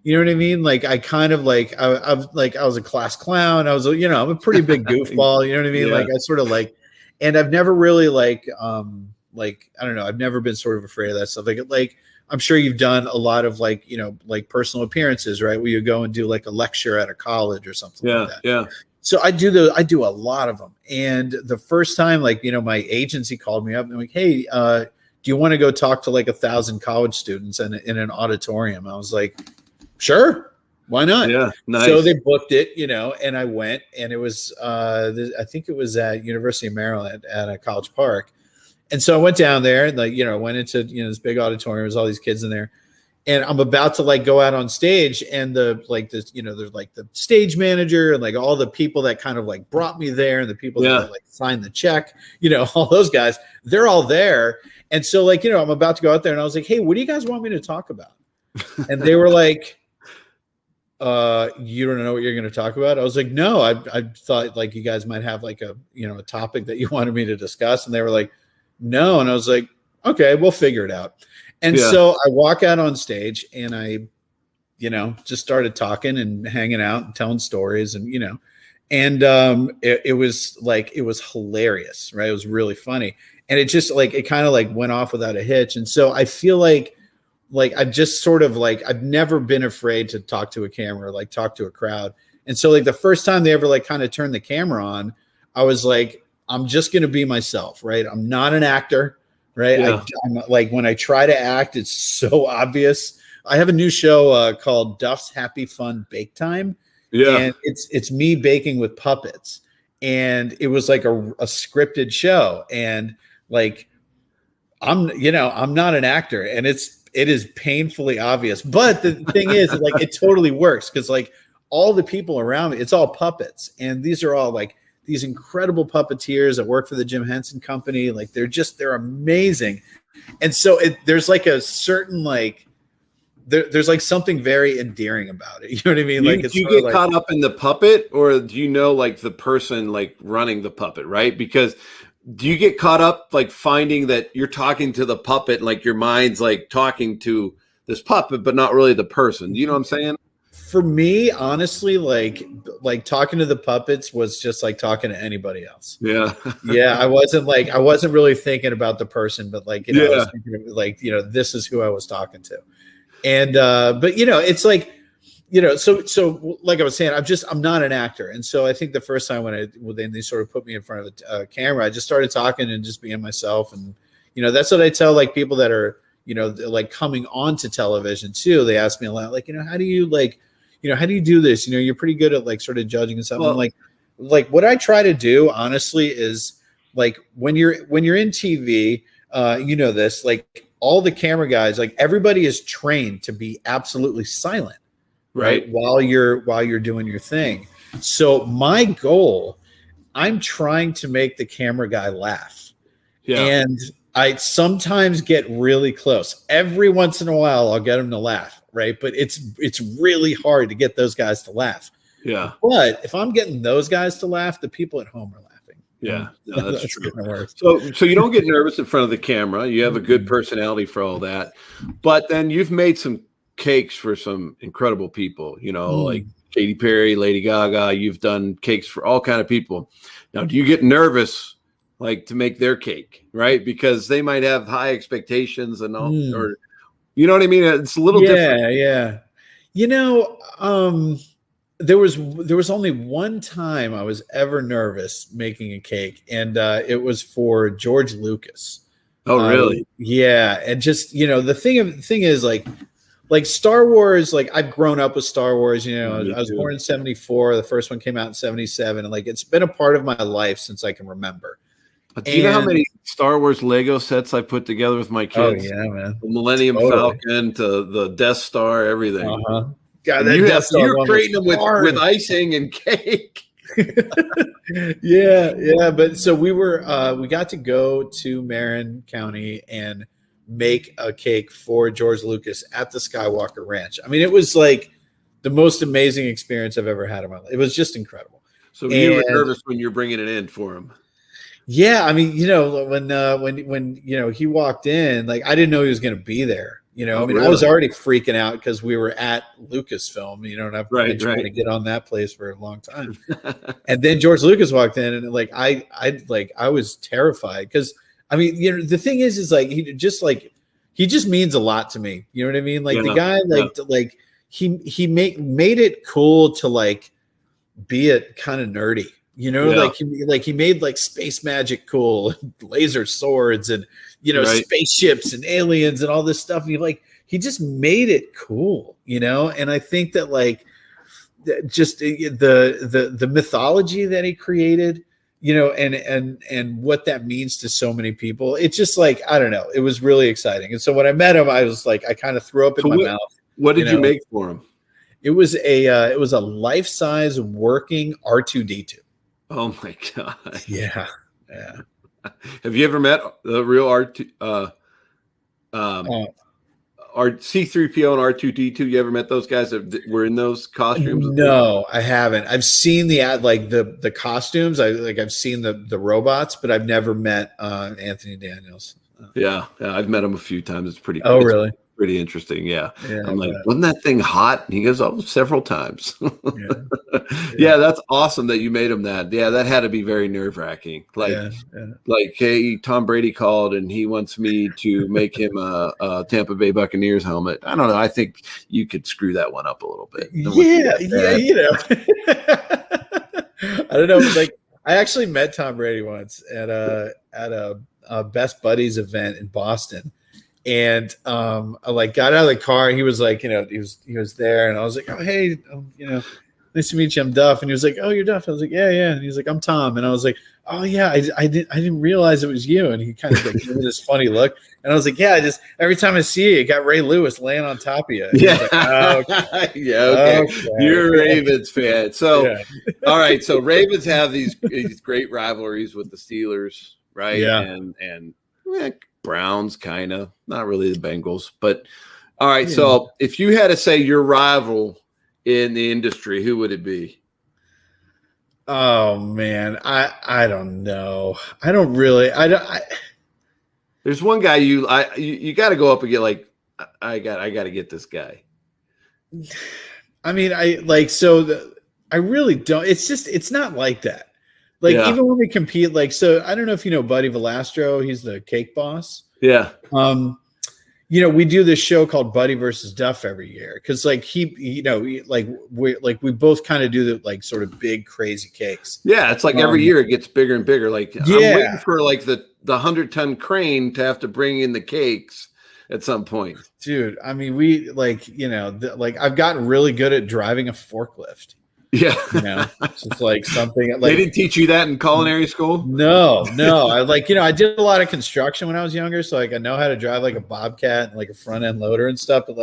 You know what I mean? Like, I kind of like, I was a class clown. I was, I'm a pretty big goofball. You know what I mean? Yeah. Like, I sort of like, and I've never really like, I don't know. I've never been sort of afraid of that stuff. Like, I'm sure you've done a lot of like, like personal appearances, right? Where you go and do like a lecture at a college or something like that. Yeah. So I do a lot of them. And the first time, like, my agency called me up and like, hey, do you want to go talk to like 1,000 college students in an auditorium? I was like, sure, why not? Yeah, nice. So they booked it, and I went, and it was, I think it was at University of Maryland at a College Park. And so I went down there and went into, this big auditorium. There's all these kids in there. And I'm about to like go out on stage, and there's like the stage manager and like all the people that kind of like brought me there, and the people that like signed the check, all those guys, they're all there. And so like, I'm about to go out there, and I was like, hey, what do you guys want me to talk about? And they were like, you don't know what you're going to talk about? I was like, no, I thought like you guys might have like a topic that you wanted me to discuss. And they were like, no. And I was like, okay, we'll figure it out. And so I walk out on stage, and I, just started talking and hanging out and telling stories, and, it was hilarious, right? It was really funny. And it just like, it kind of like went off without a hitch. And so I feel like I've just sort of like, I've never been afraid to talk to a camera, like talk to a crowd. And so like the first time they ever like kind of turned the camera on, I was like, I'm just going to be myself, right? I'm not an actor. Right. Yeah. I'm like, when I try to act, it's so obvious. I have a new show called Duff's Happy Fun Bake Time. Yeah. And it's me baking with puppets. And it was like a scripted show. And like, I'm not an actor, and it is painfully obvious. But the thing is, like, it totally works, because like all the people around me, it's all puppets. And these are all like these incredible puppeteers that work for the Jim Henson Company. Like they're amazing. And so there's like a certain like, there's like something very endearing about it. You know what I mean? Like, do you get caught up in the puppet, or do you know like the person like running the puppet, right? Because do you get caught up like finding that you're talking to the puppet, and like your mind's like talking to this puppet, but not really the person? You know what I'm saying? For me, honestly, like talking to the puppets was just like talking to anybody else. Yeah. Yeah. I wasn't really thinking about the person, but like, I was thinking of, like, this is who I was talking to. And, but it's like, so like I was saying, I'm not an actor. And so I think the first time when they sort of put me in front of the camera, I just started talking and just being myself. And, that's what I tell like people that are, like coming onto television too. They ask me a lot, like, how do you how do you do this? You're pretty good at like sort of judging and stuff. Well, like what I try to do, honestly, is like when you're in TV, this, like all the camera guys, like everybody is trained to be absolutely silent, right? While you're doing your thing. So my goal, I'm trying to make the camera guy laugh. Yeah. And I sometimes get really close. Every once in a while, I'll get him to laugh. Right. But it's really hard to get those guys to laugh. Yeah. But if I'm getting those guys to laugh, the people at home are laughing. Yeah. No, that's true. So you don't get nervous in front of the camera. You have a good personality for all that. But then you've made some cakes for some incredible people, like Katy Perry, Lady Gaga. You've done cakes for all kind of people. Now, do you get nervous like to make their cake, right? Because they might have high expectations and all, or you know what I mean? It's a little different. Yeah. There was only one time I was ever nervous making a cake, and it was for George Lucas. Oh, really? Yeah. And just, the thing is like Star Wars, like I've grown up with Star Wars, I was born in 1974. The first one came out in 1977. And like, it's been a part of my life since I can remember. Do you know how many Star Wars Lego sets I put together with my kids? Oh, yeah, man. The Millennium Falcon to the Death Star, everything. Uh-huh. God, you're creating them with icing and cake. Yeah. But so we got to go to Marin County and make a cake for George Lucas at the Skywalker Ranch. I mean, it was like the most amazing experience I've ever had in my life. It was just incredible. So you were nervous when you're bringing it in for him. Yeah, I mean, when he walked in, like I didn't know he was going to be there. Really? I was already freaking out because we were at Lucasfilm, and I've been trying to get on that place for a long time. And then George Lucas walked in, and like I was terrified because I mean, the thing is like he just means a lot to me. You know what I mean? Like the guy, he made it cool to like be it kind of nerdy, like he made like space magic cool, laser swords and, spaceships and aliens and all this stuff. And he just made it cool, and I think that like just the mythology that he created, and what that means to so many people. It's just like, I don't know, it was really exciting. And so when I met him, I was like, I kind of threw up in my mouth. What did you make for him? It was a life-size working R2-D2. Oh my God. Yeah. Have you ever met the real R2 C-3PO and R2-D2? You ever met those guys that were in those costumes? No, I haven't. I've seen the costumes. I've seen the robots, but I've never met Anthony Daniels. Yeah, I've met him a few times. It's pretty. Oh, really? Pretty interesting. Yeah. I'm like, wasn't that thing hot? And he goes, oh, several times. Yeah, that's awesome that you made him that. Yeah, that had to be very nerve-wracking. Like, hey, Tom Brady called and he wants me to make him a Tampa Bay Buccaneers helmet. I don't know. I think you could screw that one up a little bit. Yeah, I don't know. Like, I actually met Tom Brady once at a Best Buddies event in Boston. And I got out of the car and he was like, he was there and I was like, oh, hey, nice to meet you. I'm Duff. And he was like, oh, you're Duff. I was like, yeah. And he's like, I'm Tom. And I was like, oh yeah, I didn't realize it was you. And he kind of like gave me this funny look. And I was like, yeah, every time I see you got Ray Lewis laying on top of you. And yeah. Like, oh, okay. Yeah. Okay. You're a Ravens fan. So, all right. So Ravens have these great rivalries with the Steelers, right? Yeah. And Browns, kind of, not really the Bengals, but all right. Yeah. So if you had to say your rival in the industry, who would it be? Oh man, I don't know. There's one guy you got to go up and get like, I got to get this guy. I mean, I really don't. It's not like that. Like, even when we compete, so I don't know if you know Buddy Valastro, he's the cake boss. Yeah. We do this show called Buddy versus Duff every year. Cause we both kind of do the sort of big, crazy cakes. Yeah. It's like every year it gets bigger and bigger. Like I'm waiting for the 100-ton crane to have to bring in the cakes at some point. Dude. I mean, I've gotten really good at driving a forklift. Yeah. It's just like something they didn't teach you that in culinary school? No. I did a lot of construction when I was younger. So I know how to drive like a Bobcat and like a front end loader and stuff, but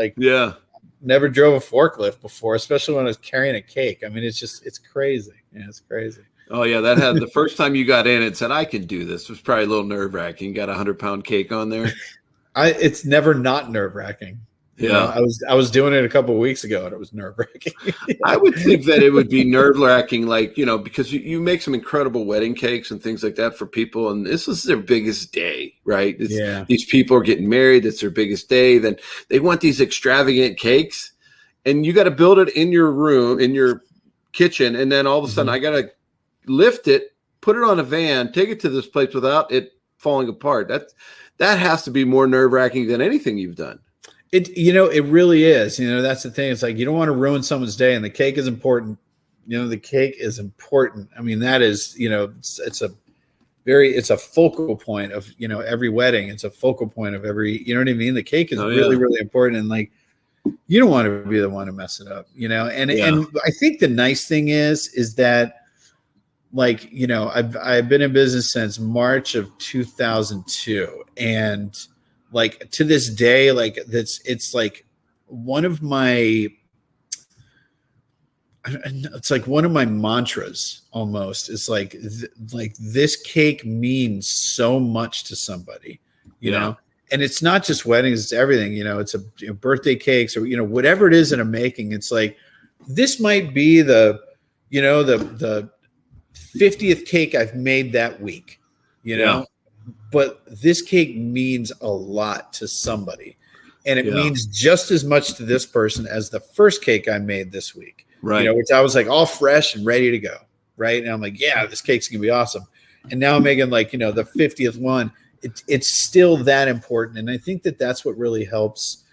never drove a forklift before, especially when I was carrying a cake. I mean, it's crazy. Yeah, it's crazy. Oh yeah. That had the first time you got in and said, I can do this. It was probably a little nerve wracking. Got 100-pound cake on there. It's never not nerve wracking. Yeah, I was doing it a couple of weeks ago, and it was nerve-wracking. I would think that it would be nerve-wracking, because you make some incredible wedding cakes and things like that for people, and this is their biggest day, right? These people are getting married; it's their biggest day. Then they want these extravagant cakes, and you got to build it in your room, in your kitchen, and then all of a sudden, I got to lift it, put it on a van, take it to this place without it falling apart. That has to be more nerve-wracking than anything you've done. It really is. That's the thing. It's like you don't want to ruin someone's day, and the cake is important. The cake is important. I mean, that is, it's a focal point of, every wedding. It's a focal point of every, you know what I mean? The cake is really, really important. And you don't want to be the one to mess it up, and I think the nice thing is that I've been in business since March of 2002, and to this day, it's like one of my mantras almost. It's like this cake means so much to somebody, you know, and it's not just weddings, it's everything, it's birthday cakes or, whatever it is that I'm making. It's like, this might be the 50th cake I've made that week, but this cake means a lot to somebody, and it means just as much to this person as the first cake I made this week, right? Which I was like all fresh and ready to go, right? And I'm like, yeah, this cake's gonna be awesome. And now I'm making the 50th one. It's still that important, and I think that's what really helps,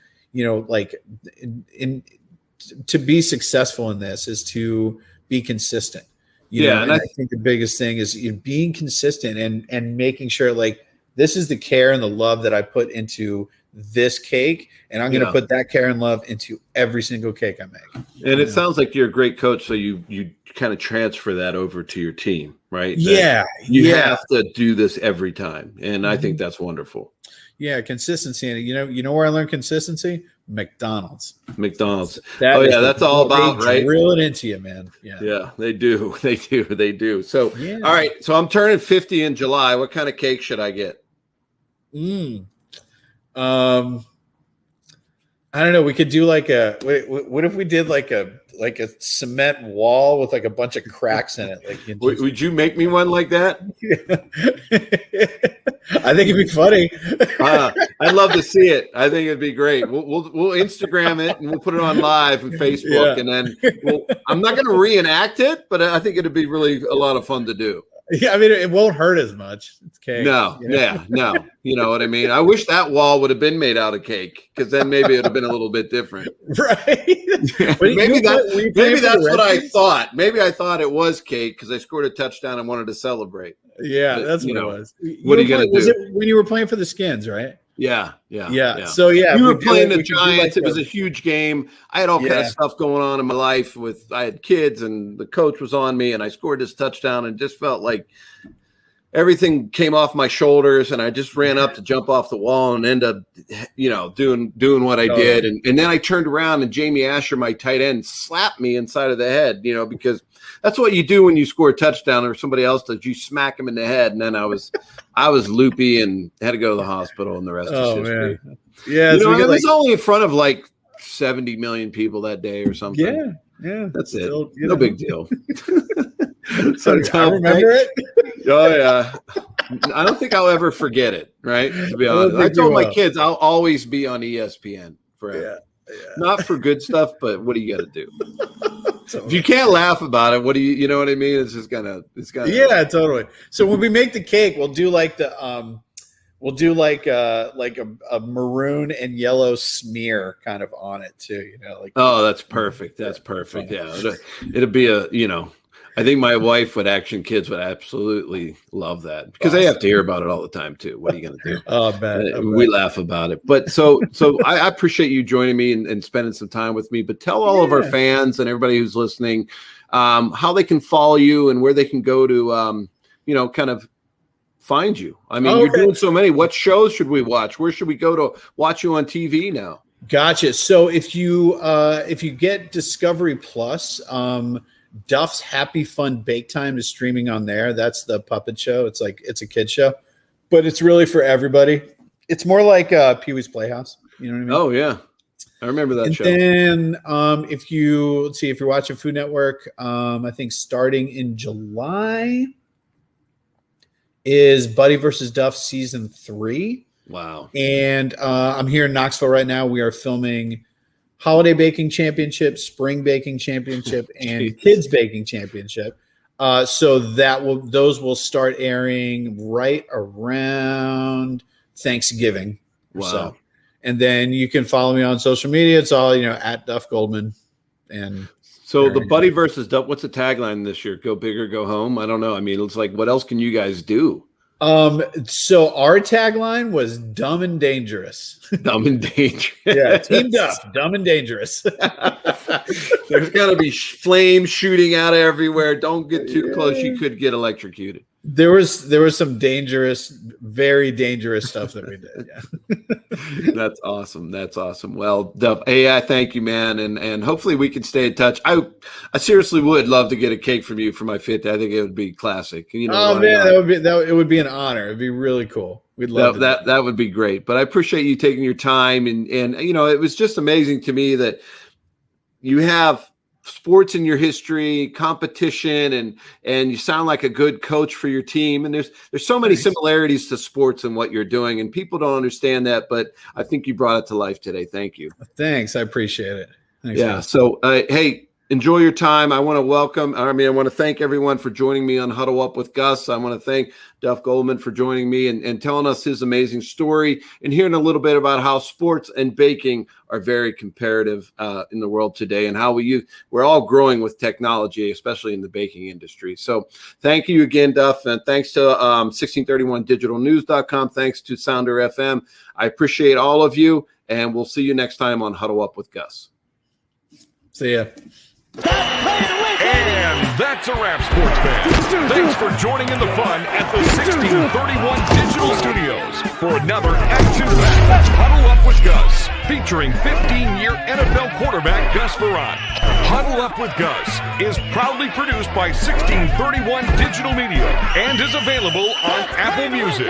to be successful in this is to be consistent. And I think the biggest thing is being consistent and making sure like this is the care and the love that I put into this cake, and I'm going to put that care and love into every single cake I make. And it sounds like you're a great coach, so you kind of transfer that over to your team, right? You have to do this every time, and I think that's wonderful. Yeah, consistency. And you know where I learned consistency? McDonald's. That's all about, right? Drill it into you, man. Yeah, they do. So, all right. So I'm turning 50 in July. What kind of cake should I get? I don't know. We could do like what if we did like a cement wall with like a bunch of cracks in it? Like, would you make me one like that? I think it'd be funny. I'd love to see it. I think it'd be great. We'll Instagram it and we'll put it on live on Facebook, and then I'm not going to reenact it, but I think it'd be really a lot of fun to do. Yeah, I mean, it won't hurt as much. It's cake. No. You know what I mean? I wish that wall would have been made out of cake, because then maybe it would have been a little bit different. Right. maybe that's what I thought. Maybe I thought it was cake because I scored a touchdown and wanted to celebrate. Yeah, that's what it was. What are you going to do? Was it when you were playing for the Skins, right? Yeah. So we were playing the Giants. It was a huge game. I had all kind of stuff going on in my life. I had kids, and the coach was on me, and I scored this touchdown, and just felt like everything came off my shoulders, and I just ran up to jump off the wall and end up, doing what I did, and then I turned around, and Jamie Asher, my tight end, slapped me inside of the head, because that's what you do when you score a touchdown or somebody else does. You smack him in the head, and then I was loopy and had to go to the hospital, and the rest is history. Man. Yeah, I was only in front of like 70 million people that day or something. Yeah, that's it. No big deal. So I remember it. Oh yeah, I don't think I'll ever forget it. Right? To be honest, I told my kids I'll always be on ESPN forever. Yeah. Not for good stuff, but what do you got to do? If you can't laugh about it, what do you know what I mean? It's gonna. Yeah, totally. So when we make the cake, we'll do like a maroon and yellow smear kind of on it too. That's perfect. That's perfect. Yeah, it'll be I think my wife kids would absolutely love that, because they have to hear about it all the time too. What are you going to do? Oh, man. We laugh about it. But so I appreciate you joining me and spending some time with me. But tell all of our fans and everybody who's listening how they can follow you and where they can go to, kind of find you. I mean, you're doing so many. What shows should we watch? Where should we go to watch you on TV now? Gotcha. So if you get Discovery Plus, Duff's Happy Fun Bake Time is streaming on there. That's the puppet show. It's a kid show, but it's really for everybody. It's more like Pee-wee's Playhouse. You know what I mean? Oh yeah, I remember that show. And then if you're watching Food Network, I think starting in July is Buddy versus Duff season 3. Wow. And I'm here in Knoxville right now. We are filming Holiday Baking Championship, Spring Baking Championship, and Kids Baking Championship. So those will start airing right around Thanksgiving. Wow. So. And then you can follow me on social media. It's all, at Duff Goldman. And so the Buddy versus Duff, what's the tagline this year? Go big or go home? I don't know. I mean, it's like, what else can you guys do? So our tagline was dumb and dangerous. Dumb and dangerous. Yeah, Team Duff, dumb and dangerous. There's got to be flames shooting out everywhere. Don't get too close. You could get electrocuted. There was some dangerous, very dangerous stuff that we did. Yeah. That's awesome. That's awesome. Well, Duff, hey, I thank you, man, and hopefully we can stay in touch. I seriously would love to get a cake from you for my 50th. I think it would be classic. Oh man, it would be an honor. It'd be really cool. We'd love that. That would be great. But I appreciate you taking your time, and it was just amazing to me that you have sports in your history, competition, and you sound like a good coach for your team. And there's so many similarities to sports and what you're doing, and people don't understand that, but I think you brought it to life today. Thank you. Thanks. I appreciate it. Thanks, guys. So, hey, Enjoy your time. I want to thank everyone for joining me on Huddle Up with Gus. I want to thank Duff Goldman for joining me and telling us his amazing story and hearing a little bit about how sports and baking are very comparative in the world today and how we're all growing with technology, especially in the baking industry. So thank you again, Duff, and thanks to 1631digitalnews.com. Thanks to Sounder FM. I appreciate all of you, and we'll see you next time on Huddle Up with Gus. See ya. And that's a wrap, sports fans. Thanks for joining in the fun at the 1631 Digital Studios for another action-packed Huddle Up with Gus, featuring 15-year NFL quarterback Gus Frerotte. Huddle Up with Gus is proudly produced by 1631 Digital Media and is available on Apple Music.